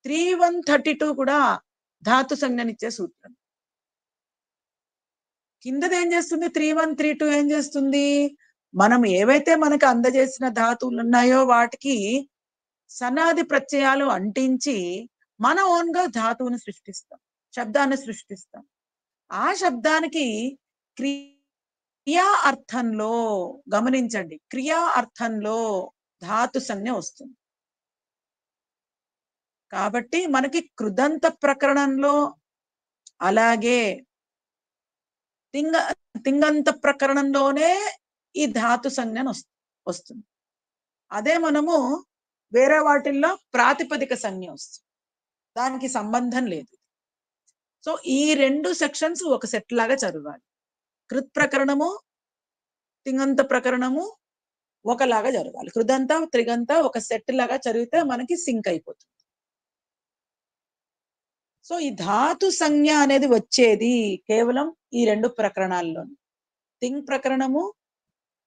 3, 1, 32 కూడా ధాతు సంజ్ఞనిచ్చే సూత్రం. కిందది ఏం చేస్తుంది, 3, 1, 3, 2 ఏం చేస్తుంది, మనం ఏవైతే మనకు అందజేసిన ధాతువులు ఉన్నాయో వాటికి సనాది ప్రత్యయాలు అంటించి మన ఓన్ గా ధాతువుని సృష్టిస్తాం, శబ్దాన్ని సృష్టిస్తాం. ఆ శబ్దానికి క్రియా అర్థంలో, గమనించండి, క్రియా అర్థంలో ధాతు సంజ్ఞ వస్తుంది. కాబట్టి మనకి కృదంత ప్రకరణంలో, అలాగే తింగంత ప్రకరణంలోనే ఈ ధాతు సంజ్ఞ వస్తుంది. అదే మనము వేరే వాటిల్లో ప్రాతిపదిక సంజ్ఞ వస్తుంది, దానికి సంబంధం లేదు. సో ఈ 2 సెక్షన్స్ ఒక సెట్ లాగా చదవాలి. కృత్ ప్రకరణము, తింగంత ప్రకరణము ఒకలాగా జరగాలి. కృదంత, త్రిగంత ఒక సెట్ లాగా చదివితే మనకి సింక్ అయిపోతుంది. సో ఈ ధాతు సంజ్ఞ అనేది వచ్చేది కేవలం ఈ 2 ప్రకరణాల్లోనే. తింగ్ ప్రకరణము,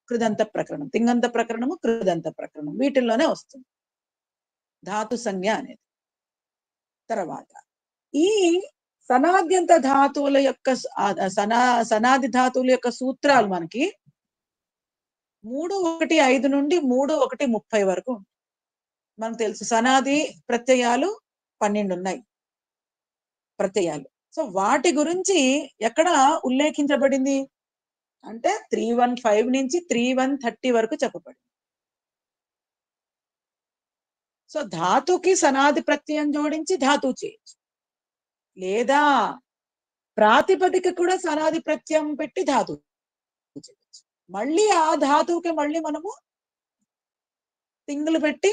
కృదంత ప్రకరణం, తింగంత ప్రకరణము, కృదంత ప్రకరణం, వీటిల్లోనే వస్తుంది ధాతు సంజ్ఞ అనేది. తర్వాత ఈ సనాద్యంత ధాతువుల యొక్క సనాది ధాతువుల యొక్క సూత్రాలు మనకి 3:1:5 నుండి 3:1:30 వరకు. మనకు తెలుసు సనాది ప్రత్యయాలు 12 ఉన్నాయి ప్రత్యయాలు. సో వాటి గురించి ఎక్కడ ఉల్లేఖించబడింది అంటే 315 నుంచి 3130 వరకు చెప్పబడింది. సో ధాతుకి సనాది ప్రత్యయం జోడించి ధాతువు చేయొచ్చు, లేదా ప్రాతిపదిక కూడా సనాది ప్రత్యయం పెట్టి ధాతువు చేయొచ్చు. మళ్ళీ ఆ ధాతువుకి మళ్ళీ మనము తింగులు పెట్టి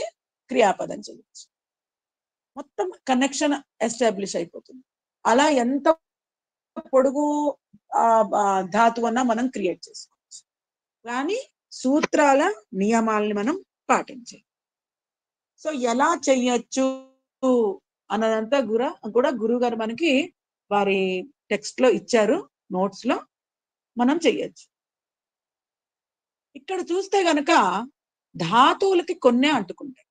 క్రియాపదం చేయొచ్చు. మొత్తం కనెక్షన్ ఎస్టాబ్లిష్ అయిపోతుంది. అలా ఎంత పొడుగు ధాతువు అన్నా మనం క్రియేట్ చేసుకోవచ్చు, కానీ సూత్రాల నియమాల్ని మనం పాటించాలి. సో ఎలా చెయ్యొచ్చు అన్నదంతా కూడా గురువు గారు మనకి వారి టెక్స్ట్ లో ఇచ్చారు, నోట్స్ లో. మనం చెయ్యొచ్చు. ఇక్కడ చూస్తే గనక ధాతువులకి కొన్నే అంటుకుంటాయి.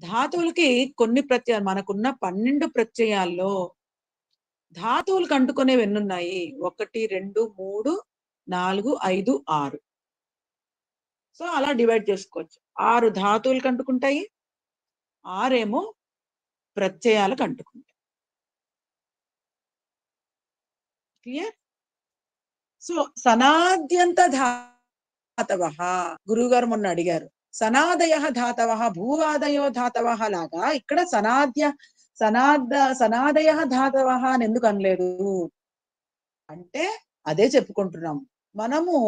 ధాతువులకి కొన్ని ప్రత్యయాలు, మనకున్న 12 ప్రత్యయాల్లో ధాతువులకు అంటుకునేవి ఎన్నున్నాయి? 1, 2, 3, 4, 5, 6. సో అలా డివైడ్ చేసుకోవచ్చు. 6 ధాతువులకు అంటుకుంటాయి, 6 ఏమో ప్రత్యయాలకు అంటుకుంటాయి. క్లియర్? సో సనాద్యంత ధాతవః, గురువు గారు మొన్న అడిగారు, సనాదయ ధాతవః భూవాదయో ధాతవః లాగా ఇక్కడ సనాదయ ధాతవః అని ఎందుకు అనలేదు అంటే అదే చెప్పుకుంటున్నాం మనము.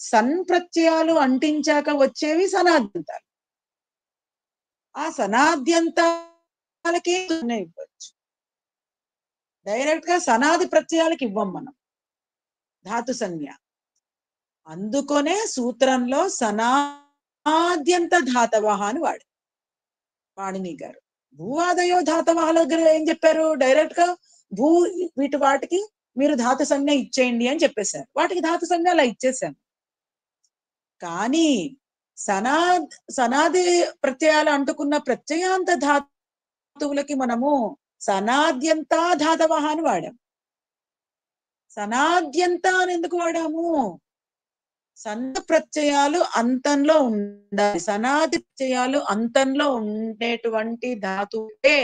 సన్ ప్రత్యయాలు అంటించాక వచ్చేవి సనాద్యంతాలు. ఆ సనాద్యంతాలకి ఇవ్వచ్చు, డైరెక్ట్ గా సనాది ప్రత్యయాలకు ఇవ్వం మనం ధాతు సంజ్ఞ. అందుకొనే సూత్రంలో సనాద్యంత ధాతవః అని వాడిని గారు. భూవాదయో ధాతవః దగ్గర ఏం చెప్పారు, డైరెక్ట్ గా వాటికి మీరు ధాతు సంజ్ఞ ఇచ్చేయండి అని చెప్పేశారు. వాటికి ధాతు సంజ్ఞ అలా ఇచ్చేసాను. కానీ సనాది ప్రత్యయాలు అంటుకున్న ప్రత్యయాంత ధాతువులకి మనము సనాద్యంత ధాతవః అని వాడాము. సనాద్యంత అని ఎందుకు వాడాము? సన్న ప్రత్యయాలు అంతంలో ఉండాలి. సనాది ప్రత్యయాలు అంతంలో ఉండేటువంటి ధాతువులే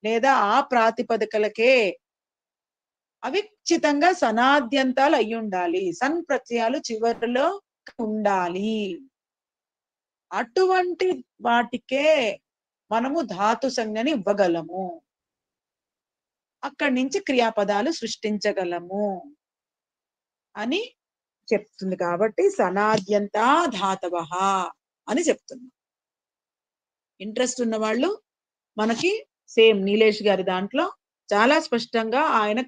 లేదా ఆ ప్రాతిపదికలకే అవిచ్చితంగా సనాద్యంతాలు అయి ఉండాలి. సన్ ప్రత్యయాలు చివరిలో ఉండాలి. అటువంటి వాటికే మనము ధాతు సంజ్ఞని ఇవ్వగలము, అక్కడి నుంచి క్రియాపదాలు సృష్టించగలము అని చెప్తుంది కాబట్టి సనాద్యంతా ధాతవః అని చెప్తుంది. ఇంట్రెస్ట్ ఉన్న వాళ్ళు మనకి సేమ్ నీలేష్ గారి దాంట్లో చాలా స్పష్టంగా ఆయన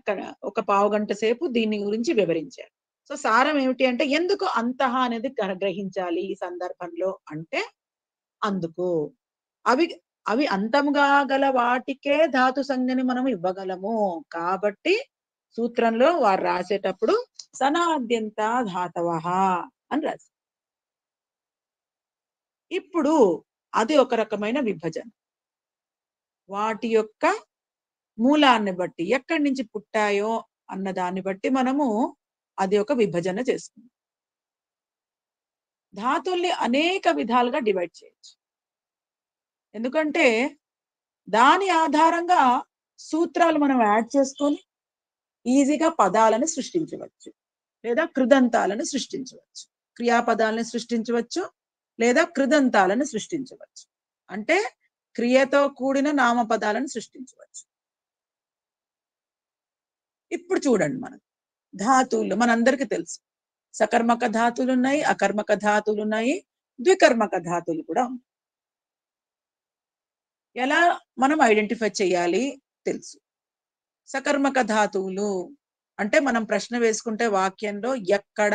ఒక పావుగంట సేపు దీని గురించి వివరించారు. సో సారం ఏమిటి అంటే ఎందుకు అంతః అనేది గ్రహించాలి ఈ సందర్భంలో అంటే అందుకు అవి అవి అంతముగా గల వాటికే ధాతు సంజ్ఞని మనం ఇవ్వగలము కాబట్టి సూత్రంలో వారు రాసేటప్పుడు సనాద్యంత ధాతవః అని రాశారు. ఇప్పుడు అది ఒక రకమైన విభజన. వాటి యొక్క మూలాన్ని బట్టి ఎక్కడి నుంచి పుట్టాయో అన్న దాన్ని బట్టి మనము అది ఒక విభజన చేసుకుంటాం. ధాతుల్ని అనేక విధాలుగా డివైడ్ చేయొచ్చు. ఎందుకంటే దాని ఆధారంగా సూత్రాలు మనం యాడ్ చేసుకొని ఈజీగా పదాలను సృష్టించవచ్చు లేదా కృదంతాలను సృష్టించవచ్చు. క్రియాపదాలను సృష్టించవచ్చు లేదా కృదంతాలను సృష్టించవచ్చు. అంటే క్రియతో కూడిన నామపదాలను సృష్టించవచ్చు. ఇప్పుడు చూడండి మనం ధాతువులు మనందరికీ తెలుసు. సకర్మక ధాతువులు ఉన్నాయి, అకర్మక ధాతువులు ఉన్నాయి, ద్వికర్మక ధాతువులు కూడా ఉన్నాయి. ఎలా మనం ఐడెంటిఫై చేయాలి తెలుసు. సకర్మక ధాతువులు అంటే మనం ప్రశ్న వేసుకుంటే వాక్యంలో ఎక్కడ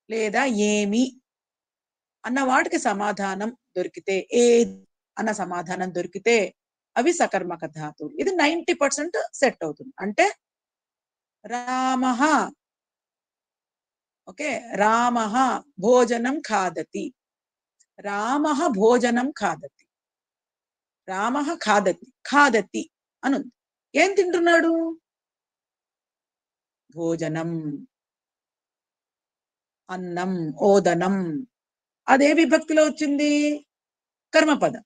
లేదా ఏమి అన్న వాటికి సమాధానం దొరికితే ఏది అన్న సమాధానం దొరికితే అవి సకర్మక ధాతువులు. ఇది 90% సెట్ అవుతుంది. అంటే రామః ఓకే రామః భోజనం ఖాదతి, రామః భోజనం ఖాదతి, రామః ఖాదతి ఖాదతి అని ఉంది. ఏం తింటున్నాడు? భోజనం, అన్నం, ఓదనం. అదే విభక్తిలో వచ్చింది? కర్మపదం.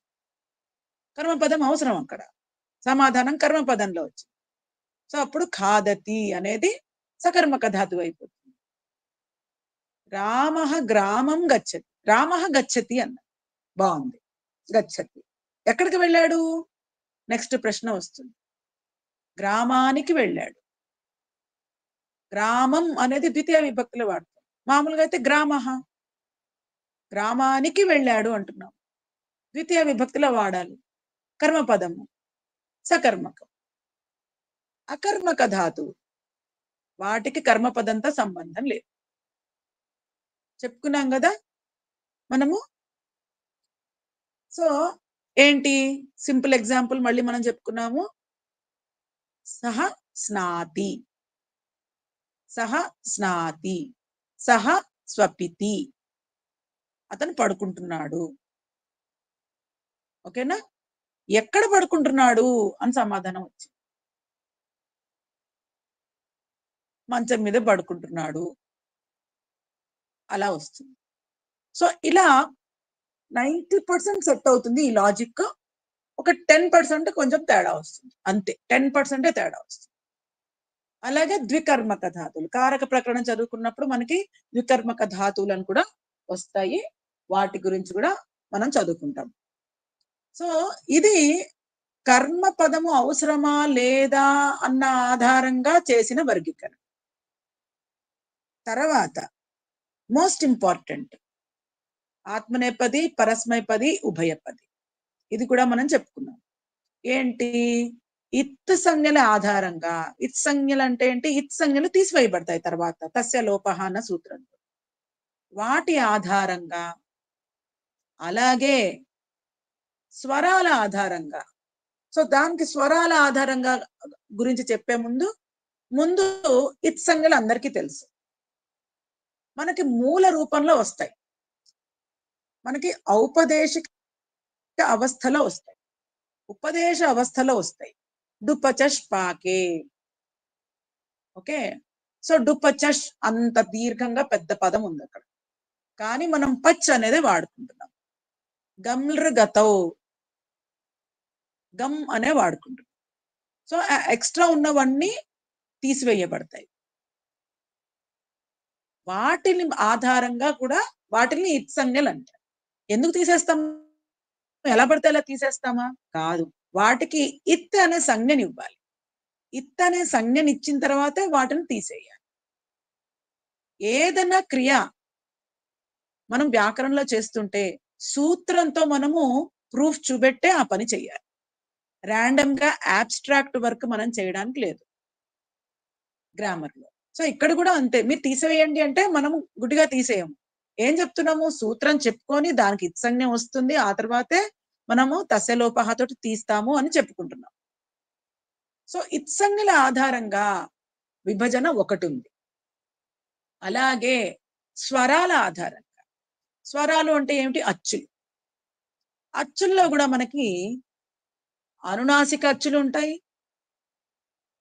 కర్మపదం అవసరం అక్కడ. సమాధానం కర్మపదంలో వచ్చింది. సో అప్పుడు ఖాదతి అనేది సకర్మక ధాతువు అయిపోతుంది. రామః గ్రామం గచ్చతి, రామః గచ్చతి అన్న బాగుంది. గచ్చతి ఎక్కడికి వెళ్ళాడు? నెక్స్ట్ ప్రశ్న వస్తుంది. గ్రామానికి వెళ్ళాడు. గ్రామం అనేది ద్వితీయ విభక్తిలో వాడతాం. మామూలుగా అయితే గ్రామః, గ్రామానికి వెళ్ళాడు అంటున్నాం. ద్వితీయ విభక్తిలో వాడాలి. కర్మపదము సకర్మకం. అకర్మక ధాతువు వాటికి కర్మపదంతో సంబంధం లేదు. చెప్పుకున్నాం కదా మనము. సో ఏంటి సింపుల్ ఎగ్జాంపుల్ మళ్ళీ మనం చెప్పుకున్నాము. సహ స్నాతి, సహ స్నాతి, సహ స్వపితి. అతను పడుకుంటున్నాడు. ఓకేనా? ఎక్కడ పడుకుంటున్నాడు అని సమాధానం వచ్చింది. మంచం మీద పడుకుంటున్నాడు అలా వస్తుంది. సో ఇలా 90% సెట్ అవుతుంది ఈ లాజిక్. ఒక 10% కొంచెం తేడా వస్తుంది అంతే. 10% తేడా వస్తుంది. అలాగే ద్వికర్మక ధాతువులు కారక ప్రకరణం చదువుకున్నప్పుడు మనకి ద్వికర్మక ధాతువులను కూడా వస్తాయి. వాటి గురించి కూడా మనం చదువుకుంటాం. సో ఇది కర్మ పదము అవసరమా లేదా అన్న ఆధారంగా చేసిన వర్గీకరణ. తర్వాత మోస్ట్ ఇంపార్టెంట్ ఆత్మనేపది, పరస్మైపది, ఉభయపది. ఇది కూడా మనం చెప్పుకున్నాం. ఏంటి? ఇత్ సంజ్ఞల ఆధారంగా. ఇత్ సంజ్ఞలు అంటే ఏంటి? ఇత్ సంజ్ఞలు తీసివేయబడతాయి తర్వాత తస్య లోపః అన్న సూత్రంలో. వాటి ఆధారంగా అలాగే స్వరాల ఆధారంగా. సో దానికి స్వరాల ఆధారంగా గురించి చెప్పే ముందు ఇత్ సంజ్ఞలు అందరికీ తెలుసు. మనకి మూల రూపంలో వస్తాయి, మనకి ఔపదేశిక అవస్థలో వస్తాయి, ఉపదేశ అవస్థలో వస్తాయి. డుపచష్ పాకే. ఓకే. సో డుపచష్ అంత దీర్ఘంగా పెద్ద పదం ఉంది అక్కడ, కానీ మనం పచ్ అనేది వాడుకుంటున్నాం. గమ్ర గతౌ గమ్ అనే వాడుకుంటున్నాం. సో ఎక్స్ట్రా ఉన్నవన్నీ తీసివేయబడతాయి. వాటిని ఆధారంగా కూడా వాటిని ఇత్ సంజ్ఞలు అంటారు. ఎందుకు తీసేస్తాం? ఎలా పడితే అలా తీసేస్తామా? కాదు. వాటికి ఇత్ అనే సంజ్ఞని ఇవ్వాలి. ఇత్ అనే సంజ్ఞని ఇచ్చిన తర్వాతే వాటిని తీసేయాలి. ఏదైనా క్రియ మనం వ్యాకరణంలో చేస్తుంటే సూత్రంతో మనము ప్రూఫ్ చూపెట్టే ఆ పని చెయ్యాలి. ర్యాండమ్ గా అబ్స్ట్రాక్ట్ వర్క్ మనం చేయడానికి లేదు గ్రామర్ లో. సో ఇక్కడ కూడా అంతే, మీరు తీసివేయండి అంటే మనం గుడ్డిగా తీసేయము. ఏం చెప్తున్నాము, సూత్రం చెప్పుకొని దానికి ఇత్సంజ్ఞ వస్తుంది, ఆ తర్వాతే మనము తస్యలోపహతోటి తీస్తాము అని చెప్పుకుంటున్నాం. సో ఇత్సంజ్ఞల ఆధారంగా విభజన ఒకటి ఉంది. అలాగే స్వరాల ఆధారంగా, స్వరాలు అంటే ఏమిటి, అచ్చులు. అచ్చుల్లో కూడా మనకి అనునాసిక అచ్చులు ఉంటాయి,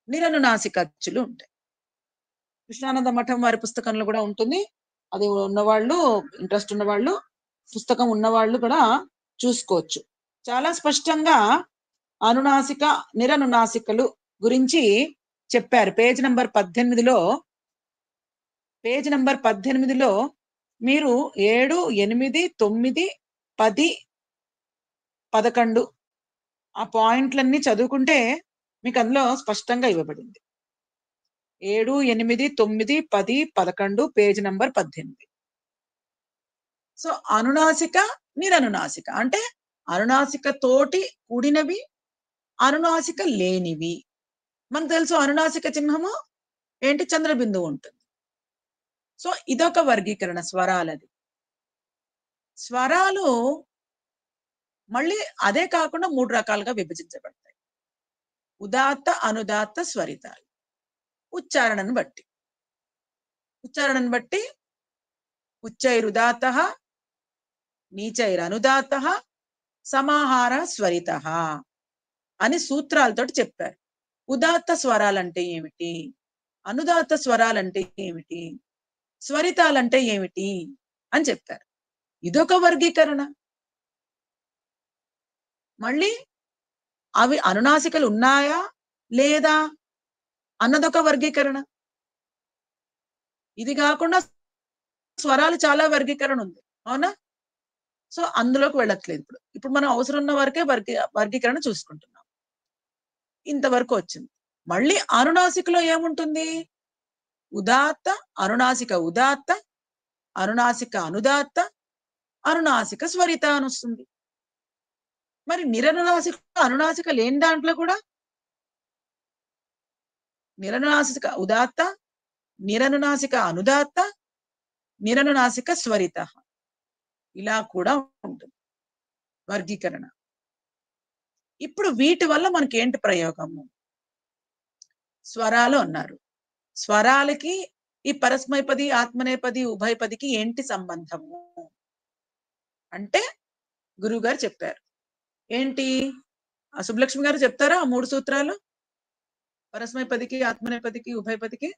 నిరనునాసిక అచ్చులు ఉంటాయి. కృష్ణానంద మఠం వారి పుస్తకంలో కూడా ఉంటుంది. అది ఉన్నవాళ్ళు, ఇంట్రెస్ట్ ఉన్నవాళ్ళు, పుస్తకం ఉన్నవాళ్ళు కూడా చూసుకోవచ్చు. చాలా స్పష్టంగా అనునాసిక నిరనునాసికలు గురించి చెప్పారు. పేజ్ నంబర్ 18లో, పేజ్ నంబర్ 18లో మీరు 7, 8, 9, 10, 11 ఆ పాయింట్లన్నీ చదువుకుంటే మీకు అందులో స్పష్టంగా ఇవ్వబడింది. 7, 8, 9, 10, 11 పేజ్ నంబర్ 18. సో అనునాసిక నిరనునాసిక అంటే అనునాసిక తోటి కూడినవి, అనునాసిక లేనివి. మనకు తెలుసు అనునాసిక చిహ్నము ఏంటి, చంద్రబిందువు ఉంటుంది. సో ఇదొక వర్గీకరణ స్వరాలది. స్వరాలు మళ్ళీ అదే కాకుండా 3 రకాలుగా విభజించబడతాయి. ఉదాత్త, అనుదాత్త, స్వరితాలు. ఉచ్చారణను బట్టి, ఉచ్చారణను బట్టి ఉచ్చైరుదాత్తః, నీచైరనుదాత్తః, సమాహార స్వరితః అని సూత్రాలతోటి చెప్పారు. ఉదాత్త స్వరాలంటే ఏమిటి, అనుదాత్త స్వరాలంటే ఏమిటి, స్వరితాలంటే ఏమిటి అని చెప్పారు. ఇదొక వర్గీకరణ. మళ్ళీ అవి అనునాసికలు ఉన్నాయా లేదా అన్నదొక వర్గీకరణ. ఇది కాకుండా స్వరాలు చాలా వర్గీకరణ ఉంది, అవునా? సో అందులోకి వెళ్ళట్లేదు. ఇప్పుడు మనం అవసరం ఉన్న వరకే వర్గీకరణ చూసుకుంటున్నాం. ఇంతవరకు వచ్చింది. మళ్ళీ అనునాసికలో ఏముంటుంది, ఉదాత్త, అనునాసిక ఉదాత్త, అనునాసిక అనుదాత్త, అనునాసిక స్వరిత అని వస్తుంది. మరి నిరనునాసిక అనునాసిక లేని దాంట్లో కూడా నిరనునాసిక ఉదాత్త, నిరనునాసిక అనుదాత్త, నిరనునాసిక స్వరిత, ఇలా కూడా ఉంటుంది వర్గీకరణ. ఇప్పుడు వీటి వల్ల మనకి ఏంటి ప్రయోగము, స్వరాలు అన్నారు. స్వరాలకి ఈ పరస్మైపది, ఆత్మనేపది, ఉభయపదికి ఏంటి సంబంధము అంటే గురువు గారు చెప్పారు. ఏంటి, సుబ్బలక్ష్మి గారు చెప్తారా ఆ 3 సూత్రాలు, పరస్మైపదికి, ఆత్మనేపదికి, ఉభయపదికి?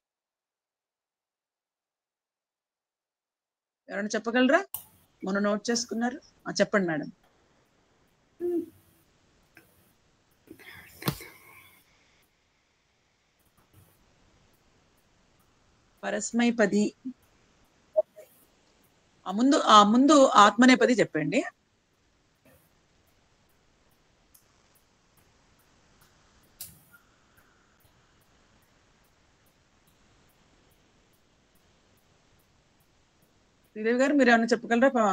ఎవరైనా చెప్పగలరా? మొన్న నోట్ చేసుకున్నారు, చెప్పండి మేడం. పరస్మైపది ఆ ముందు ఆత్మనేపది చెప్పండి. శ్రీదేవి గారు మీరు ఏమైనా చెప్పగలరా?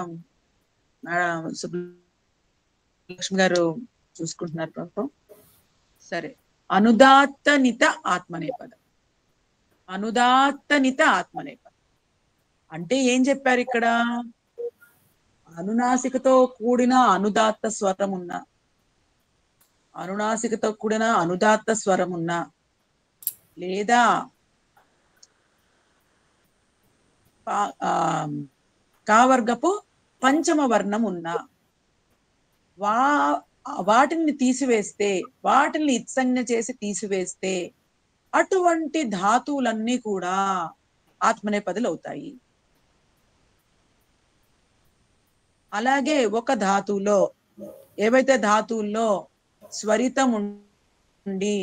సుబ్బలక్ష్మి గారు చూసుకుంటున్నారు పాపం. సరే, అనుదాత్తనిత ఆత్మనేపదం, అనుదాత్తనిత ఆత్మనేపదం అంటే ఏం చెప్పారు ఇక్కడ, అనునాసికతో కూడిన అనుదాత్త స్వరం ఉన్న, అనునాసికతో కూడిన అనుదాత్త స్వరం ఉన్న, లేదా కావర్గపు పంచమ వర్ణం ఉన్న వాటిని తీసివేస్తే, వాటిని ఇత్సంజ్ఞ చేసి తీసివేస్తే అటువంటి ధాతువులన్నీ కూడా ఆత్మనేపదులు అవుతాయి. అలాగే ఒక ధాతువులో, ఏవైతే ధాతువుల్లో స్వరితం ఉండి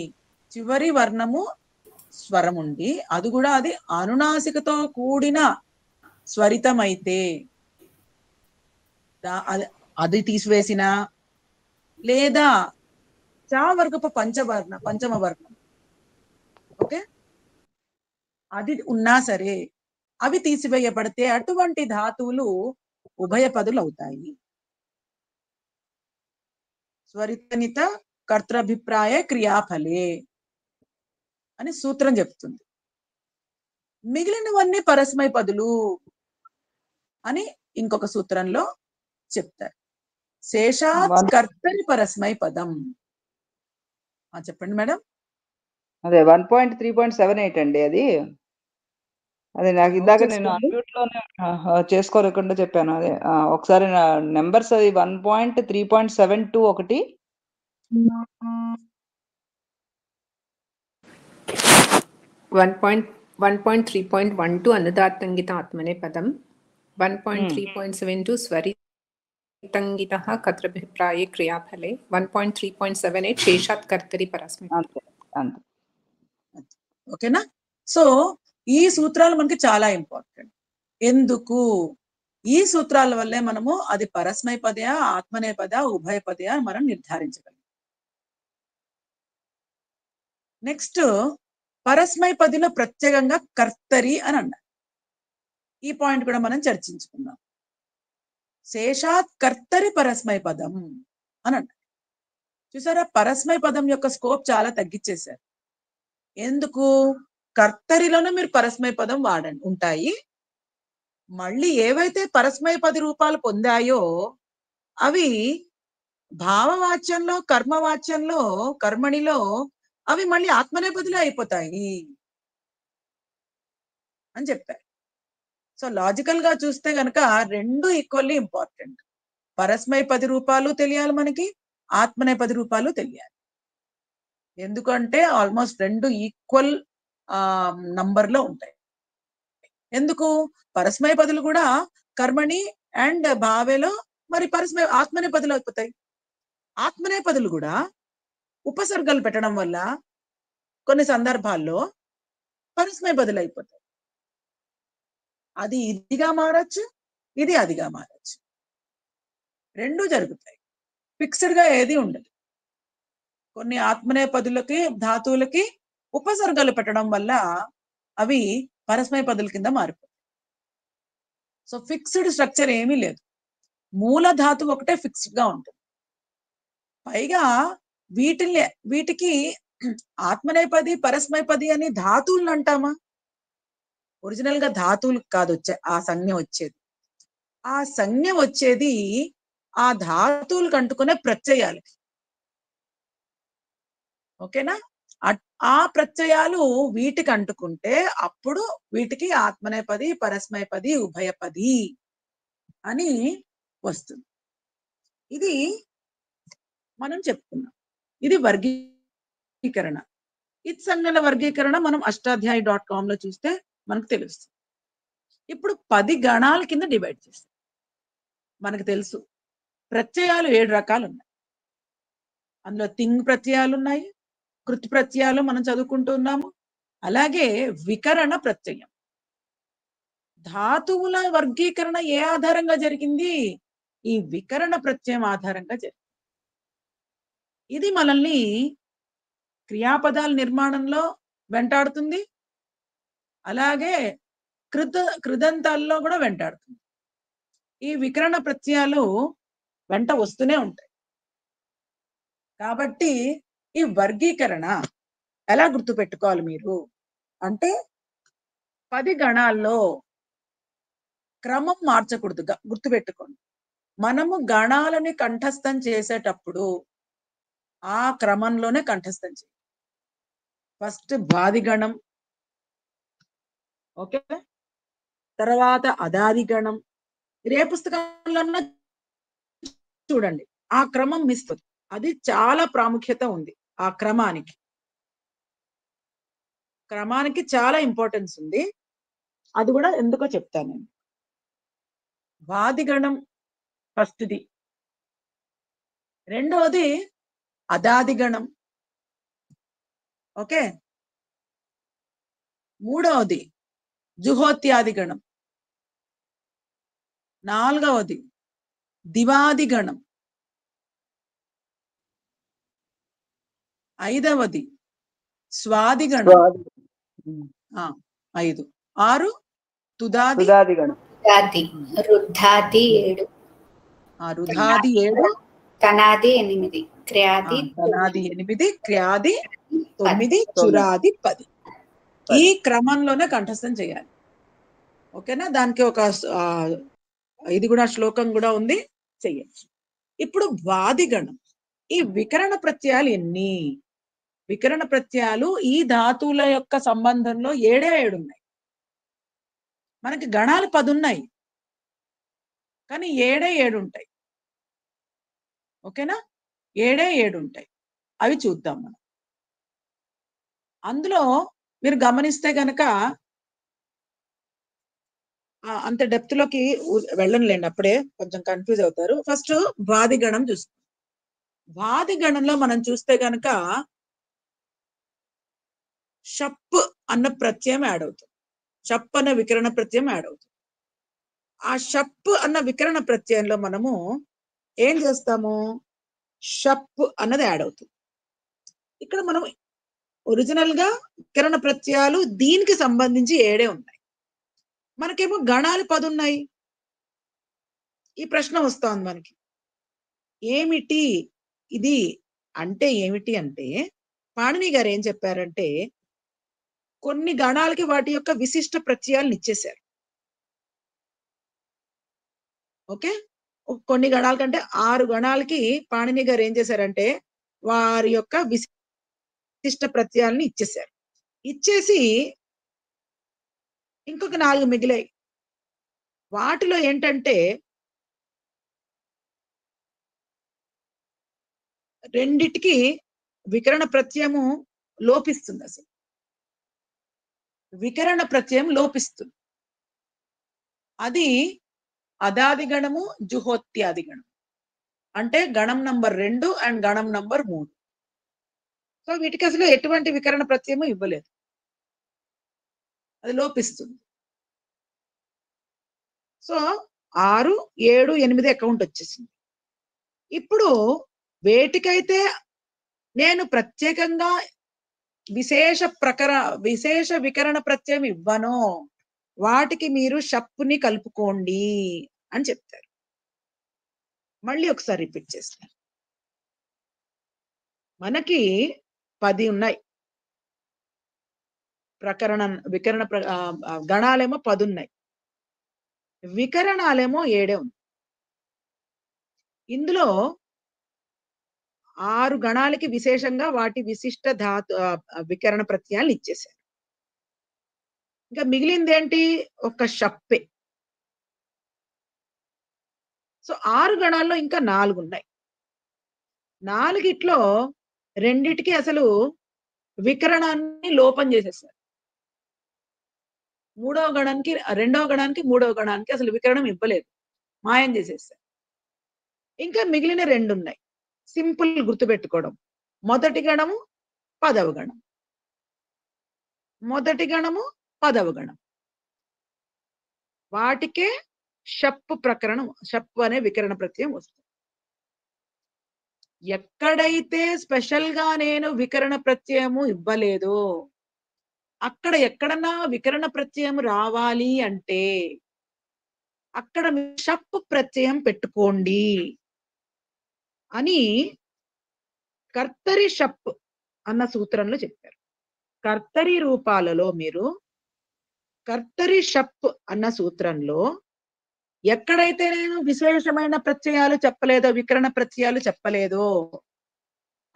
చివరి వర్ణము స్వరం ఉండి అది కూడా అది అనునాసికతో కూడిన స్వరితం అయితే అది తీసివేసిన, లేదా చావర్గపు పంచమ వర్ణం, ఓకే, అది ఉన్నా సరే అవి తీసివేయబడితే అటువంటి ధాతువులు ఉభయపదులు అవుతాయి. స్వరితనిత కర్తృభిప్రాయ క్రియాఫలే అని సూత్రం చెప్తుంది. మిగిలినవన్నీ పరస్మై పదులు అని ఇంకొక సూత్రంలో చెప్తారు. శేషాత్ కర్తరి పరస్మై పదం. చెప్పండి మేడం. అదే 1.3.78 అండి అది. అదే నాకు ఇందాక నేను అన్మ్యూట్ లోనే చేసుకోలేకుండా చెప్పాను. అదే ఒకసారి నెంబర్స్ అది 1.3.72 ఒకటి, 1.3.12 అనుదాత్తంగిత ఆత్మనేపదం, 1.3.72 స్వరితంగితః కర్తృభిప్రాయే క్రియాఫలే, 1.3.78 శేషాత్ కర్తరి పరస్మై. అంతే అంతే. ఓకేనా? సో ఈ సూత్రాలు మనకి చాలా ఇంపార్టెంట్. ఎందుకు? ఈ సూత్రాల వల్లే మనము అది పరస్మైపదయా ఆత్మనేపద ఉభయపదయా మనం నిర్ధారించగలం. నెక్స్ట్ పరస్మైపదిలో ప్రత్యేకంగా కర్తరి అని అన్నారు. ఈ పాయింట్ కూడా మనం చర్చించుకుందాం. శేషాత్ కర్తరి పరస్మై పదం అని అన్నారు. చూసారా, పరస్మై పదం యొక్క స్కోప్ చాలా తగ్గించేశారు. ఎందుకు? కర్తరిలోనే మీరు పరస్మై పదం వాడండి ఉంటాయి. మళ్ళీ ఏవైతే పరస్మై పది రూపాలు పొందాయో అవి భావవాచ్యంలో కర్మవాచ్యంలో కర్మణిలో అవి మళ్ళీ ఆత్మనేపదిలో అయిపోతాయి అని చెప్పారు. సో లాజికల్ గా చూస్తే గనక రెండు ఈక్వల్లీ ఇంపార్టెంట్. పరస్మై 10 రూపాలు తెలియాలి మనకి, ఆత్మనేపది రూపాలు తెలియాలి. ఎందుకంటే ఆల్మోస్ట్ రెండు ఈక్వల్ నంబర్ లో ఉంటాయి. ఎందుకు? పరస్మై పదులు కూడా కర్మణి అండ్ భావేలో మరి పరస్మై ఆత్మనేపదులు అయిపోతాయి. ఆత్మనేపదులు కూడా ఉపసర్గలు పెట్టడం వల్ల కొన్ని సందర్భాల్లో పరస్మై బదులు అయిపోతాయి. అది ఇదిగా మారచ్చు, ఇది అదిగా మారచ్చు. రెండు జరుగుతాయి. ఫిక్స్డ్ గా ఏది ఉండదు. కొన్ని ఆత్మనేపదులకి ధాతువులకి ఉపసర్గలు పెట్టడం వల్ల అవి పరస్మై పదుల కింద మారిపోతాయి. సో ఫిక్స్డ్ స్ట్రక్చర్ ఏమీ లేదు. మూల ధాతువు ఒకటే ఫిక్స్డ్ గా ఉంటుంది. పైగా వీటికి ఆత్మనేపది పరస్మైపది అని ధాతువులు అంటామా? ఒరిజినల్ గా ధాతువులు కాదు ఆ సంజ్ఞ వచ్చేది. ఆ సంజ్ఞ వచ్చేది ఆ ధాతువులకు అంటుకునే ప్రత్యయాలకి. ఓకేనా? ఆ ప్రత్యయాలు వీటికి అంటుకుంటే అప్పుడు వీటికి ఆత్మనేపది పరస్మైపది ఉభయపది అని వస్తుంది. ఇది మనం చెప్పుకున్నాం. ఇది వర్గీకరణ. ఇత్సంజ్ఞల వర్గీకరణ మనం అష్టాధ్యాయి.com లో చూస్తే మనకు తెలుస్తుంది. ఇప్పుడు 10 గణాల కింద డివైడ్ చేస్తాం. మనకు తెలుసు ప్రత్యయాలు 7 రకాలు ఉన్నాయి. అందులో తింగ్ ప్రత్యయాలు ఉన్నాయి, కృత్ ప్రత్యయాలు మనం చదువుకుంటున్నాము. అలాగే వికరణ ప్రత్యయం. ధాతువుల వర్గీకరణ ఏ ఆధారంగా జరిగింది? ఈ వికరణ ప్రత్యయం ఆధారంగా జరిగింది. ఇది మనల్ని క్రియాపదాల నిర్మాణంలో వెంటాడుతుంది. అలాగే కృదంతాల్లో కూడా వెంటాడుతుంది. ఈ వికరణ ప్రత్యయాలు వెంట వస్తూనే ఉంటాయి. కాబట్టి ఈ వర్గీకరణ ఎలా గుర్తుపెట్టుకోవాలి మీరు అంటే 10 గణాల్లో క్రమం మార్చకూడదు. గుర్తుపెట్టుకోండి. మనము గణాలని కంఠస్థం చేసేటప్పుడు ఆ క్రమంలోనే కంఠస్థం చేయాలి. ఫస్ట్ బాదిగణం, ఓకే, తర్వాత అదాదిగణం. ఏ పుస్తకంలో చూడండి ఆ క్రమం మిస్తుంది. అది చాలా ప్రాముఖ్యత ఉంది. ఆ క్రమానికి చాలా ఇంపార్టెన్స్ ఉంది. అది కూడా ఎందుకో చెప్తాను నేను. వాదిగణం ఫస్ట్ది, రెండవది అదాదిగణం, ఓకే, మూడవది జుహోత్యాదిగణం, నాలుగవది దివాదిగణం, ఐదవది స్వాదిగణం, 5, 6 తుదాది తుదాది గణం. రుద్ధాది రుద్ధాది 7 రుధాది 7 తనాది 8 క్రియాది తనాది 8 క్రియాది 9 9. చురాది 10 ఈ క్రమంలోనే కంఠస్థం చేయాలి. ఓకేనా? దానికి ఒక ఇది కూడా శ్లోకం కూడా ఉంది, చెయ్యొచ్చు. ఇప్పుడు వాదిగణం. ఈ వికరణ ప్రత్యయాలు ఎన్ని? వికరణ ప్రత్యయాలు ఈ ధాతువుల యొక్క సంబంధంలో 7 ఉన్నాయి. మనకి గణాలు 10 ఉన్నాయి, కానీ 7 ఉంటాయి. ఓకేనా? 7 ఉంటాయి. అవి చూద్దాం మనం. అందులో మీరు గమనిస్తే గనక అంత డెప్త్ లోకి వెళ్ళనులేండి, అప్పుడే కొంచెం కన్ఫ్యూజ్ అవుతారు. ఫస్ట్ వాదిగణం చూస్తాం. వాదిగణంలో మనం చూస్తే గనక షప్ అన్న ప్రత్యయం యాడ్ అవుతుంది. షప్ అన్న వికరణ ప్రత్యయం యాడ్ అవుతుంది. ఆ షప్ అన్న వికరణ ప్రత్యయంలో మనము ఏం చేస్తాము? షప్ అన్నది యాడ్ అవుతుంది. ఇక్కడ మనం ఒరిజినల్ గా వికరణ ప్రత్యయాలు దీనికి సంబంధించి 7 ఉన్నాయి. మనకేమో గణాలు 10 ఉన్నాయి. ఈ ప్రశ్న వస్తోంది మనకి, ఏమిటి ఇది అంటే ఏమిటి అంటే, పాణిని గారు ఏం చెప్పారంటే కొన్ని గణాలకి వాటి యొక్క విశిష్ట ప్రత్యయాలను ఇచ్చేశారు. ఓకే, కొన్ని గణాల కంటే 6 గణాలకి పాణిని గారు ఏం చేశారంటే వారి యొక్క విశిష్ట ప్రత్యయాలని ఇచ్చేశారు. ఇచ్చేసి ఇంకొక 4 మిగిలాయి. వాటిలో ఏంటంటే రెండిటికి వికరణ ప్రత్యయము లోపిస్తుంది. అసలు వికరణ ప్రత్యయం లోపిస్తుంది. అది అదాది గణము, జుహోత్యాది గణం. అంటే గణం నంబర్ 2 అండ్ గణం నంబర్ 3. సో వీటికి అసలు ఎటువంటి వికరణ ప్రత్యయము ఇవ్వలేదు, అది లోపిస్తుంది. సో 6, 7, 8 అకౌంట్ వచ్చేసింది. ఇప్పుడు వేటికైతే నేను ప్రత్యేకంగా విశేష వికరణ ప్రత్యయం ఇవ్వనో వాటికి మీరు షప్పుని కలుపుకోండి అని చెప్తారు. మళ్ళీ ఒకసారి రిపీట్ చేస్తారు. మనకి 10 ఉన్నాయి వికరణ గణాలేమో 10 ఉన్నాయి, వికరణాలేమో 7 ఉన్నాయి. ఇందులో 6 గణాలకి విశేషంగా వాటి విశిష్ట వికరణ ప్రత్యయాలు ఇచ్చేశారు. ఇంకా మిగిలింది ఏంటి? ఒక షప్పే. సో 6 గణాల్లో ఇంకా 4 ఉన్నాయి. 4గిట్లో రెండిటికి అసలు వికరణాన్ని లోపం చేసేసారు. రెండవ గణానికి మూడవ గణానికి అసలు వికరణం ఇవ్వలేదు, మాయం చేసేసారు. ఇంకా మిగిలిన 2 ఉన్నాయి. సింపుల్ గుర్తుపెట్టుకోవడం. మొదటి గణము 10వ గణం, మొదటి గణము 10వ గణం. వాటికే షప్ అనే వికరణ ప్రత్యయం వస్తుంది. ఎక్కడైతే స్పెషల్ గా నేను వికరణ ప్రత్యయము ఇవ్వలేదో అక్కడ ఎక్కడన్నా వికరణ ప్రత్యయం రావాలి అంటే అక్కడ షప్ ప్రత్యయం పెట్టుకోండి అని కర్తరి షప్ అన్న సూత్రంలో చెప్పారు. కర్తరి రూపాలలో మీరు కర్తరి షప్ అన్న సూత్రంలో ఎక్కడైతే నేను విశేషమైన ప్రత్యయాలు చెప్పలేదో, వికరణ ప్రత్యయాలు చెప్పలేదో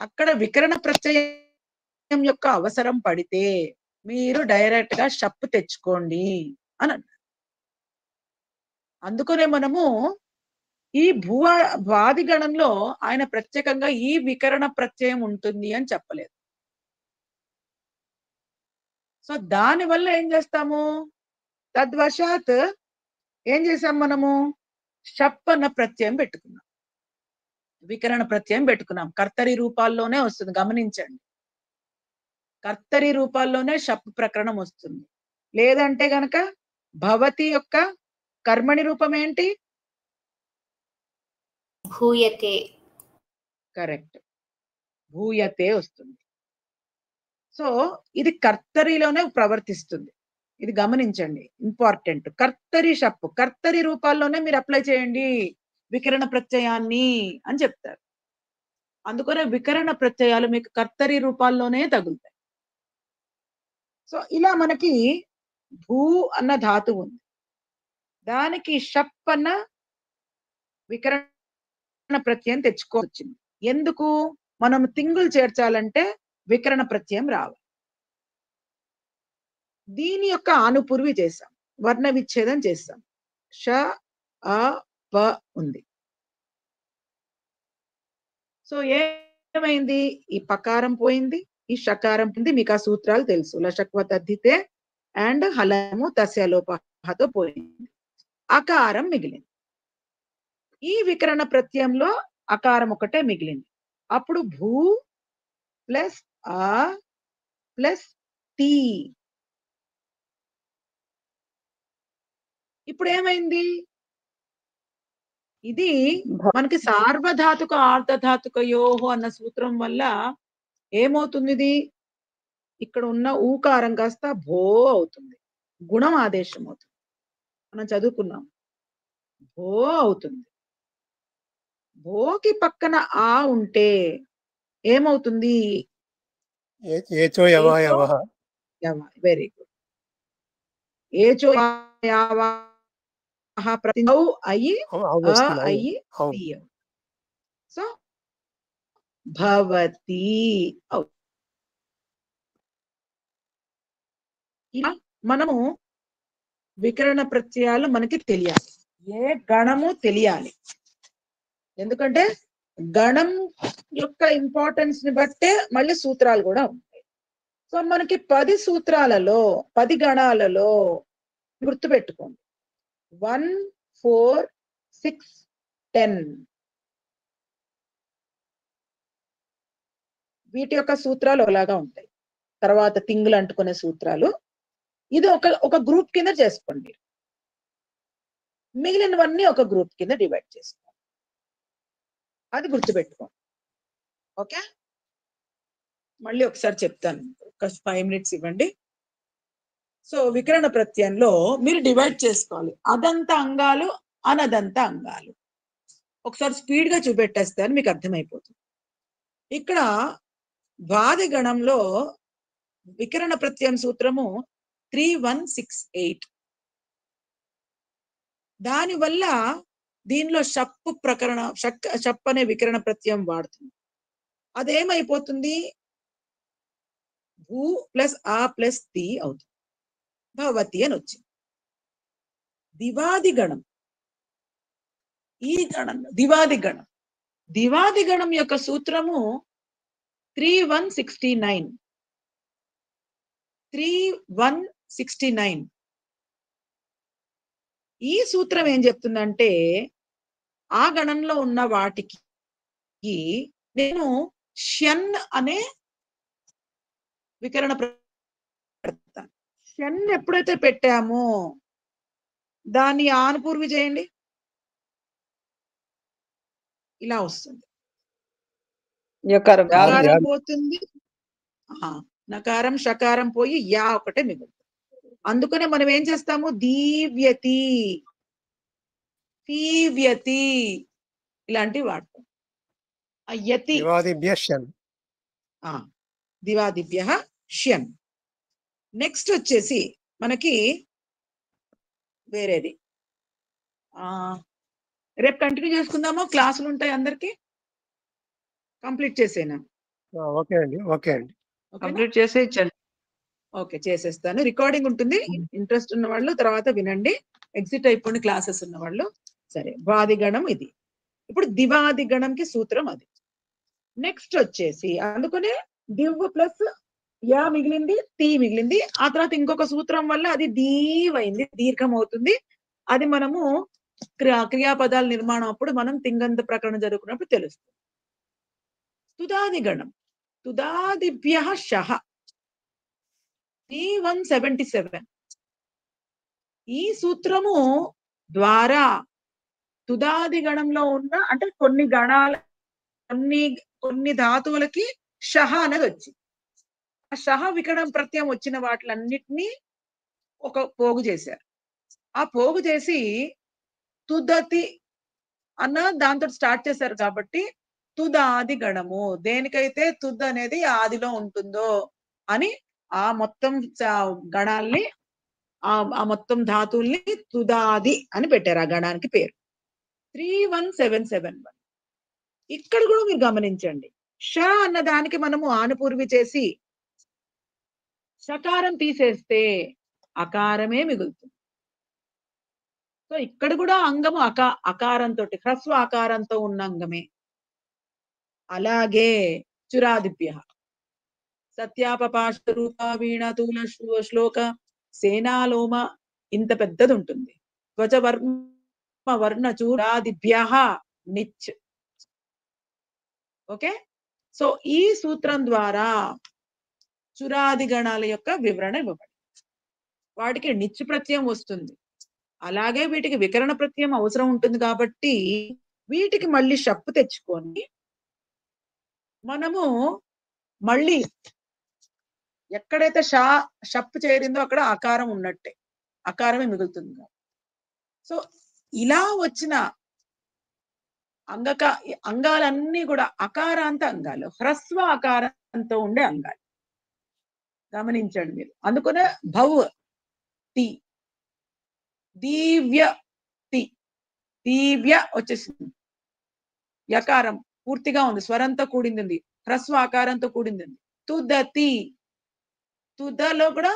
అక్కడ వికరణ ప్రత్యయం యొక్క అవసరం పడితే మీరు డైరెక్ట్ గా షప్ తెచ్చుకోండి అని అన్నారు. అందుకనే మనము ఈ వాది గణంలో ఆయన ప్రత్యేకంగా ఈ వికరణ ప్రత్యయం ఉంటుంది అని చెప్పలేదు. సో దానివల్ల ఏం చేస్తాము? తద్వశాత్ ఏం చేసాం మనము? షప్ అన్న ప్రత్యయం పెట్టుకున్నాం, వికరణ ప్రత్యయం పెట్టుకున్నాం. కర్తరి రూపాల్లోనే వస్తుంది, గమనించండి. కర్తరి రూపాల్లోనే షప్ ప్రకరణం వస్తుంది. లేదంటే గనక భవతి యొక్క కర్మణి రూపం ఏంటి? భూయతే. కరెక్ట్, భూయతే వస్తుంది. సో ఇది కర్తరిలోనే ప్రవర్తిస్తుంది. ఇది గమనించండి, ఇంపార్టెంట్. కర్తరి షప్పు, కర్తరి రూపాల్లోనే మీరు అప్లై చేయండి వికరణ ప్రత్యయాన్ని అని చెప్తారు. అందుకనే వికరణ ప్రత్యయాలు మీకు కర్తరి రూపాల్లోనే తగులుతాయి. సో ఇలా మనకి భూ అన్న ధాతువు ఉంది, దానికి షప్ అన్న వికరణ ప్రత్యయం తెచ్చుకోవచ్చింది. ఎందుకు? మనం తింగులు చేర్చాలంటే వికరణ ప్రత్యయం రావాలి. దీని యొక్క ఆనుపూర్వి చేశాం, వర్ణ విచ్ఛేదం చేస్తాం. ష అ ప ఉంది. సో ఏమైంది? ఈ పకారం పోయింది, ఈ షకారం పోయింది. మీకు ఆ సూత్రాలు తెలుసు, లషక్వ తద్ధితే అండ్ హలము తస్య లోపహతో పోయింది, అకారం మిగిలింది. ఈ వికరణ ప్రత్యయంలో అకారం ఒకటే మిగిలింది. అప్పుడు భూ ప్లస్ ఆ ప్లస్ తి. ఇప్పుడు ఏమైంది? ఇది మనకి సార్వధాతుక ఆర్ధధాతుకయోహో అన్న సూత్రం వల్ల ఏమవుతుంది? ఇది ఇక్కడ ఉన్న ఊకారం కాస్త భో అవుతుంది, గుణం ఆదేశం అవుతుంది. మనం చదువుకున్నాం, భో అవుతుంది. భోకి పక్కన ఆ ఉంటే ఏమవుతుంది? Very good. ఏచో అయ్యి అయ్యి. సో భవతి అవుతుంది. ఇలా మనము వికరణ ప్రత్యయాలు మనకి తెలియాలి, ఏ గణము తెలియాలి. ఎందుకంటే గణం యొక్క ఇంపార్టెన్స్ ని బట్టే మళ్ళీ సూత్రాలు కూడా ఉంటాయి. సో మనకి 10 సూత్రాలలో 10 గణాలలో గుర్తుపెట్టుకోండి, 1, 4, 6, 10 వీటి యొక్క సూత్రాలు ఒకలాగా ఉంటాయి. తర్వాత తింగులు అంటుకునే సూత్రాలు, ఇది ఒక గ్రూప్ కింద చేసుకోండి. మిగిలినవన్నీ ఒక గ్రూప్ కింద డివైడ్ చేసుకోండి. అది గుర్తుపెట్టుకోండి. ఓకే, మళ్ళీ ఒకసారి చెప్తాను, ఒక 5 minutes ఇవ్వండి. సో వికరణ ప్రత్యయంలో మీరు డివైడ్ చేసుకోవాలి, అదంత అంగాలు అనదంత అంగాలు. ఒకసారి స్పీడ్ గా చూపెట్టేస్తాను, మీకు అర్థమైపోతుంది. ఇక్కడ వాది గణంలో వికరణ ప్రత్యయం సూత్రము 3168. దానివల్ల దీనిలో షప్పు ప్రకరణ షప్ అనే వికరణ ప్రత్యయం వాడుతుంది. అదేమైపోతుంది? భూ ప్లస్ ఆ ప్లస్ తి అవుతుంది, భవతి అని వచ్చింది. దివాది గణం, ఈ గణం దివాది గణం. దివాది గణం యొక్క సూత్రము 3169. 3169 ఈ సూత్రం ఏం చెప్తుందంటే, ఆ గణంలో ఉన్న వాటికి నేను షన్ అనే వికరణ పెడతాను. షన్ ఎప్పుడైతే పెట్టామో దాన్ని ఆనుపూర్వి చేయండి, ఇలా వస్తుంది. నకారం పోతుంది, నకారం షకారం పోయి యా ఒకటే మిగులుతుంది. అందుకనే మనం ఏం చేస్తాము? దీవ్యతి, తీవ్యతి ఇలాంటివి వాడతాం. యతి దివాదిభ్య ష్యన్. నెక్స్ట్ వచ్చేసి మనకి వేరేది, రేపు కంటిన్యూ చేసుకుందామా? క్లాసులు ఉంటాయి అందరికి, కంప్లీట్ చేసేనా? ఓకే అండి, ఓకే అండి, కంప్లీట్ చేసే ఇచ్చండి. ఓకే, చేసేస్తాను. రికార్డింగ్ ఉంటుంది, ఇంట్రెస్ట్ ఉన్న వాళ్ళు తర్వాత వినండి. ఎగ్జిట్ అయిపోయిన క్లాసెస్ ఉన్న వాళ్ళు. సరే, వాది గణం ఇది. ఇప్పుడు దివాది గణంకి సూత్రం అది. నెక్స్ట్ వచ్చేసి అందుకనే దివ్ ప్లస్ యా మిగిలింది, తి మిగిలింది. ఆ తర్వాత ఇంకొక సూత్రం వల్ల అది దీవ్ అయింది, దీర్ఘం అవుతుంది. అది మనము క్రియాపదాల నిర్మాణం అప్పుడు మనం తింగంత ప్రకరణ జరుగుతున్నప్పుడు తెలుస్తుంది. తుదాది గణం, తుదాదిభ్య షహ 3177. ఈ సూత్రము ద్వారా తుదాది గణంలో ఉన్న అంటే కొన్ని గణాల కొన్ని ధాతువులకి షహ అనేది వచ్చింది. ఆ షహ వికరణం ప్రత్యయం వచ్చిన వాటిలన్నిటినీ ఒక పోగు చేశారు. ఆ పోగు చేసి తుదతి అన్న దాంతో స్టార్ట్ చేశారు కాబట్టి తుదాది గణము, దేనికైతే తుద్ అనేది ఆదిలో ఉంటుందో అని ఆ మొత్తం గణాల్ని ఆ మొత్తం ధాతువుల్ని తుదాది అని పెట్టారు. ఆ గణానికి పేరు 31771. ఇక్కడ కూడా మీరు గమనించండి, ష అన్న దానికి మనము ఆనుపూర్వి చేసి షకారం తీసేస్తే అకారమే మిగులుతుంది. సో ఇక్కడ కూడా అంగము అకారంతో, హ్రస్వ ఆకారంతో ఉన్న అంగమే. అలాగే చురాదిభ్య సత్యాపపాశ రూప వీణ తూల శ్లోక సేనాలోమ ఇంత పెద్దది ఉంటుంది. త్వచ వర్ణ చూరాదిభ్య నిచ్. ఓకే, సో ఈ సూత్రం ద్వారా చురాది గణాల యొక్క వివరణ ఇవ్వబడింది. వాటికి నిచ్చు ప్రత్యయం వస్తుంది, అలాగే వీటికి వికరణ ప్రత్యయం అవసరం ఉంటుంది. కాబట్టి వీటికి మళ్ళీ షప్పు తెచ్చుకొని మనము మళ్ళీ ఎక్కడైతే షప్పు చేరిందో అక్కడ అకారం ఉన్నట్టే, అకారమే మిగులుతుంది. సో ఇలా వచ్చిన అంగాలన్నీ కూడా అకారాంత అంగాలు, హ్రస్వ అకారంతో ఉండే అంగాలు గమనించండి మీరు. అందుకనే భవ్ తి, దివ్య తి, దివ్య వచ్చేసింది. యకారం పూర్తిగా ఉంది, స్వరంతో కూడింది, హ్రస్వ ఆకారంతో కూడింది. తుదతి, తుదలో కూడా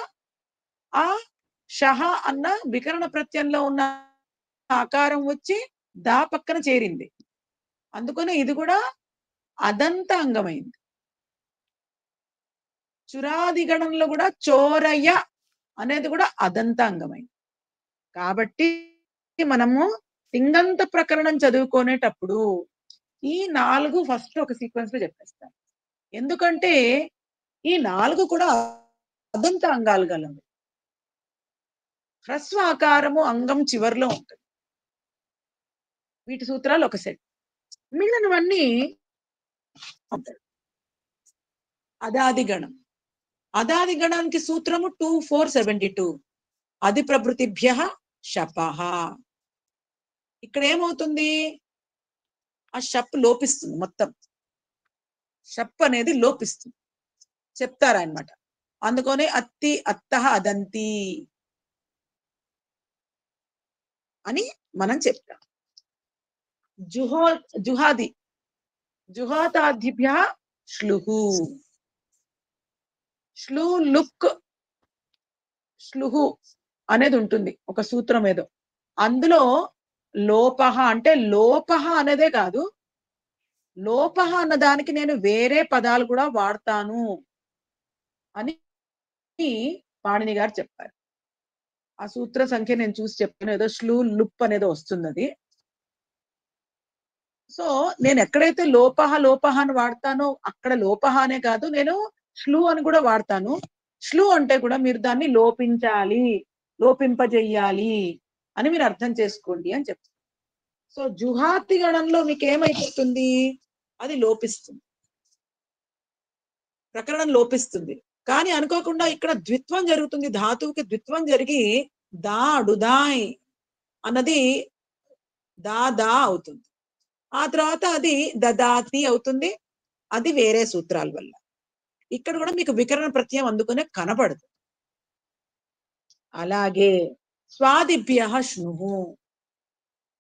ఆ షహ అన్న వికరణ ప్రత్యయంలో ఉన్న ఆకారం వచ్చి దా పక్కన చేరింది. అందుకనే ఇది కూడా అదంత అంగమైంది. చురాది గణంలో కూడా చోరయ అనేది కూడా అదంత అంగమైంది. కాబట్టి మనము తింగంత ప్రకరణం చదువుకునేటప్పుడు ఈ 4 ఫస్ట్ ఒక సీక్వెన్స్ లో చెప్పేస్తాను. ఎందుకంటే ఈ 4 కూడా అదంత అంగాలు గలవి. హ్రస్వ ఆకారము అంగం చివరిలో ఉంటుంది. వీటి సూత్రాలు ఒక సెట్, మిగిలినవన్నీ ఉంటాయి. అదాది గణం, అదాది గణానికి సూత్రము 2472. అది ప్రభృతిభ్య శపః. ఇక్కడ ఏమవుతుంది, ఆ షప్ లోపిస్తుంది, మొత్తం షప్ అనేది లోపిస్తుంది చెప్తారన్నమాట. అందుకనే అత్తి అత్తః అదంతి అని మనం చెప్తాం. జుహాది జుహాతాదిభ్య శ్లుహు, శ్లు లుక్ శ్లుహు అనేది ఉంటుంది ఒక సూత్రం ఏదో. అందులో లోపహ అంటే లోపహ అనేదే కాదు, లోపహ అన్న దానికి నేను వేరే పదాలు కూడా వాడతాను అని పాణిని గారు చెప్పారు. ఆ సూత్ర సంఖ్య నేను చూసి చెప్పాను, ఏదో శ్లు లుప్ అనేది వస్తుంది అది. సో నేను ఎక్కడైతే లోపహ లోపహ అని వాడతానో అక్కడ లోపహ అనే కాదు, నేను శ్లు అని కూడా వాడతాను. శ్లు అంటే కూడా మీరు దాన్ని లోపించాలి, లోపింపజెయ్యాలి అని మీరు అర్థం చేసుకోండి అని చెప్తారు. సో జుహాతి గణంలో మీకు ఏమైపోతుంది, అది లోపిస్తుంది, ప్రకరణం లోపిస్తుంది. కానీ అనుకోకుండా ఇక్కడ ద్విత్వం జరుగుతుంది, ధాతువుకి ద్విత్వం జరిగి దా డుదాయ్ అన్నది దా దా అవుతుంది. ఆ తర్వాత అది దదాతి అవుతుంది, అది వేరే సూత్రాల వల్ల. ఇక్కడ కూడా మీకు వికరణ ప్రత్యయం అందుకునే కనపడదు. అలాగే స్వాదిభ్య ష్ణుహు,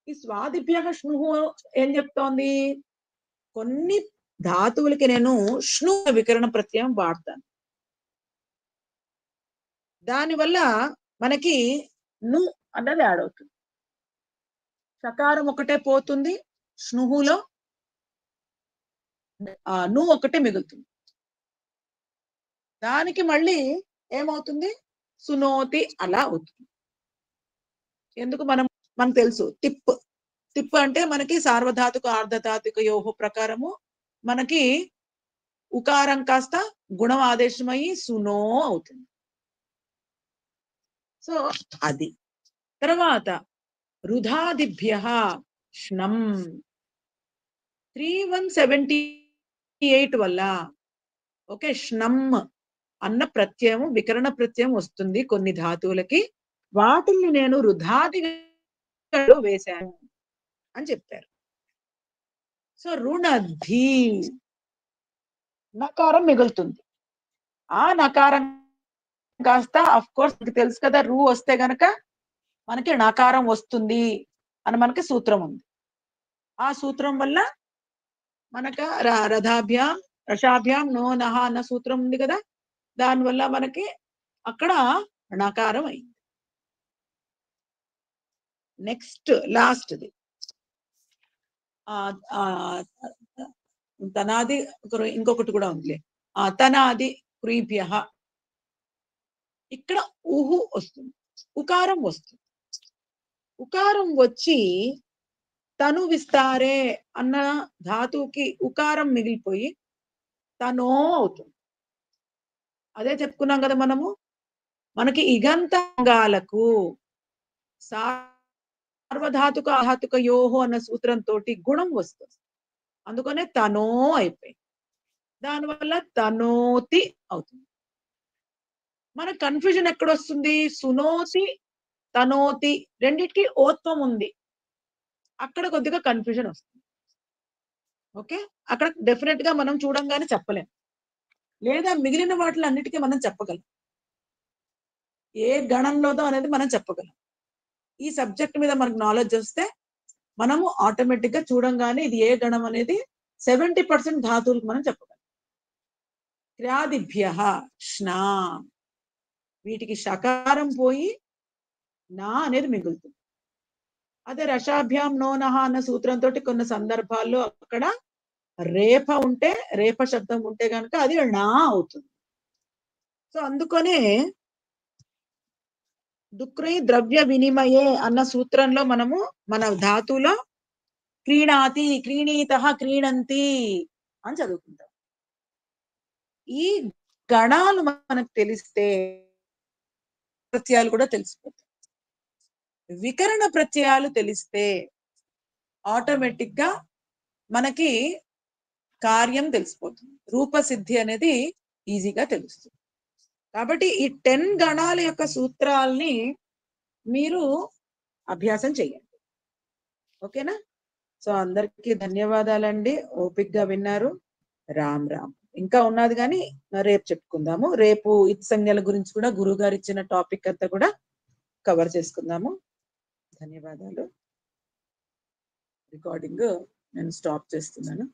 ఈ స్వాదిభ్య ష్ణుహు ఏం చెప్తోంది, కొన్ని ధాతువులకి నేను ష్ణు వికరణ ప్రత్యయం వాడతాను, దానివల్ల మనకి ను అన్నది యాడ్ అవుతుంది. షకారం ఒకటే పోతుంది, ష్ణుహులో ను ఒకటే మిగులుతుంది. దానికి మళ్ళీ ఏమవుతుంది, సునోతి అలా అవుతుంది. ఎందుకు మనకు తెలుసు, తిప్ తిప్ అంటే మనకి సార్వధాతుక ఆర్ధధాతుక యోహో ప్రకారము మనకి ఉకారం కాస్త గుణం ఆదేశమయ్యి సునో అవుతుంది. సో అది తర్వాత రుధాదిభ్య ష్ణం 3178 వల్ల ఓకే ష్ణం అన్న ప్రత్యయం వికరణ ప్రత్యయం వస్తుంది కొన్ని ధాతువులకి. వాటిని నేను రుధాదిలో వేశాను అని చెప్పారు. సో రుణధి నకారం మిగులుతుంది. ఆ నకారం కాస్త అఫ్ కోర్స్ మీకు తెలుసు కదా, రు వస్తే గనక మనకి నకారం వస్తుంది అని మనకి సూత్రం ఉంది. ఆ సూత్రం వల్ల మనకు రథాభ్యాం రషాభ్యాం నో నహ అన్న సూత్రం ఉంది కదా, దానివల్ల మనకి అక్కడ నకారం అయింది. నెక్స్ట్ లాస్ట్ది తనాది ఇంకొకటి కూడా ఉంది. తనాది క్రీభ్య ఇక్కడ ఊహు వస్తుంది, ఉకారం వస్తుంది. ఉకారం వచ్చి తను విస్తారే అన్న ధాతువుకి ఉకారం మిగిలిపోయి తనో అవుతుంది. అదే చెప్పుకున్నాం కదా మనము, మనకి ఇగంతాంగాలకు సార్వధాతుక అధాతుక యోహో అన్న సూత్రంతో గుణం వస్తుంది. అందుకనే తనో అయిపోయింది. దానివల్ల తనోతి అవుతుంది. మన కన్ఫ్యూజన్ ఎక్కడొస్తుంది? సునోతి తనోతి రెండిటికి ఓత్వం ఉంది, అక్కడ కొద్దిగా కన్ఫ్యూజన్ వస్తుంది. ఓకే, అక్కడ డెఫినెట్ గా మనం చూడంగానే చెప్పలేం, లేదా మిగిలిన వాటిలో అన్నిటికీ మనం చెప్పగలం. ఏ గణంలోదో అనేది మనం చెప్పగలం. ఈ సబ్జెక్ట్ మీద మనకు నాలెడ్జ్ వస్తే మనము ఆటోమేటిక్ గా చూడంగానే ఇది ఏ గణం అనేది 70% ధాతువులకు మనం చెప్పగలం. క్రాదిభ్య స్నా, వీటికి షకారం పోయి నా అనేది మిగులుతుంది. అదే రషాభ్యాం నోనహ అన్న సూత్రంతో కొన్ని సందర్భాల్లో అక్కడ రేప ఉంటే, రేప శబ్దం ఉంటే కనుక అది నా అవుతుంది. సో అందుకనే దుక్రీ ద్రవ్య వినిమయే అన్న సూత్రంలో మనము మన ధాతువులో క్రీణాతి క్రీణీత క్రీణంతి అని చదువుకుంటాం. ఈ గణాలు మనకు తెలిస్తే ప్రత్యయాలు కూడా తెలిసిపోతాయి. వికరణ ప్రత్యయాలు తెలిస్తే ఆటోమేటిక్ గా మనకి కార్యం తెలిసిపోతుంది, రూపసిద్ధి అనేది ఈజీగా తెలుస్తుంది. కాబట్టి ఈ 10 గణాల యొక్క సూత్రాల్ని మీరు అభ్యాసం చేయండి. ఓకేనా? సో అందరికీ ధన్యవాదాలండి, ఓపిక్గా విన్నారు. రామ్ రామ్. ఇంకా ఉన్నది కానీ రేపు చెప్పుకుందాము. రేపు ఇత్సంజ్ఞల గురించి కూడా గురువు గారు ఇచ్చిన టాపిక్ అంతా కూడా కవర్ చేసుకుందాము. ధన్యవాదాలు. రికార్డింగ్ నేను స్టాప్ చేస్తున్నాను.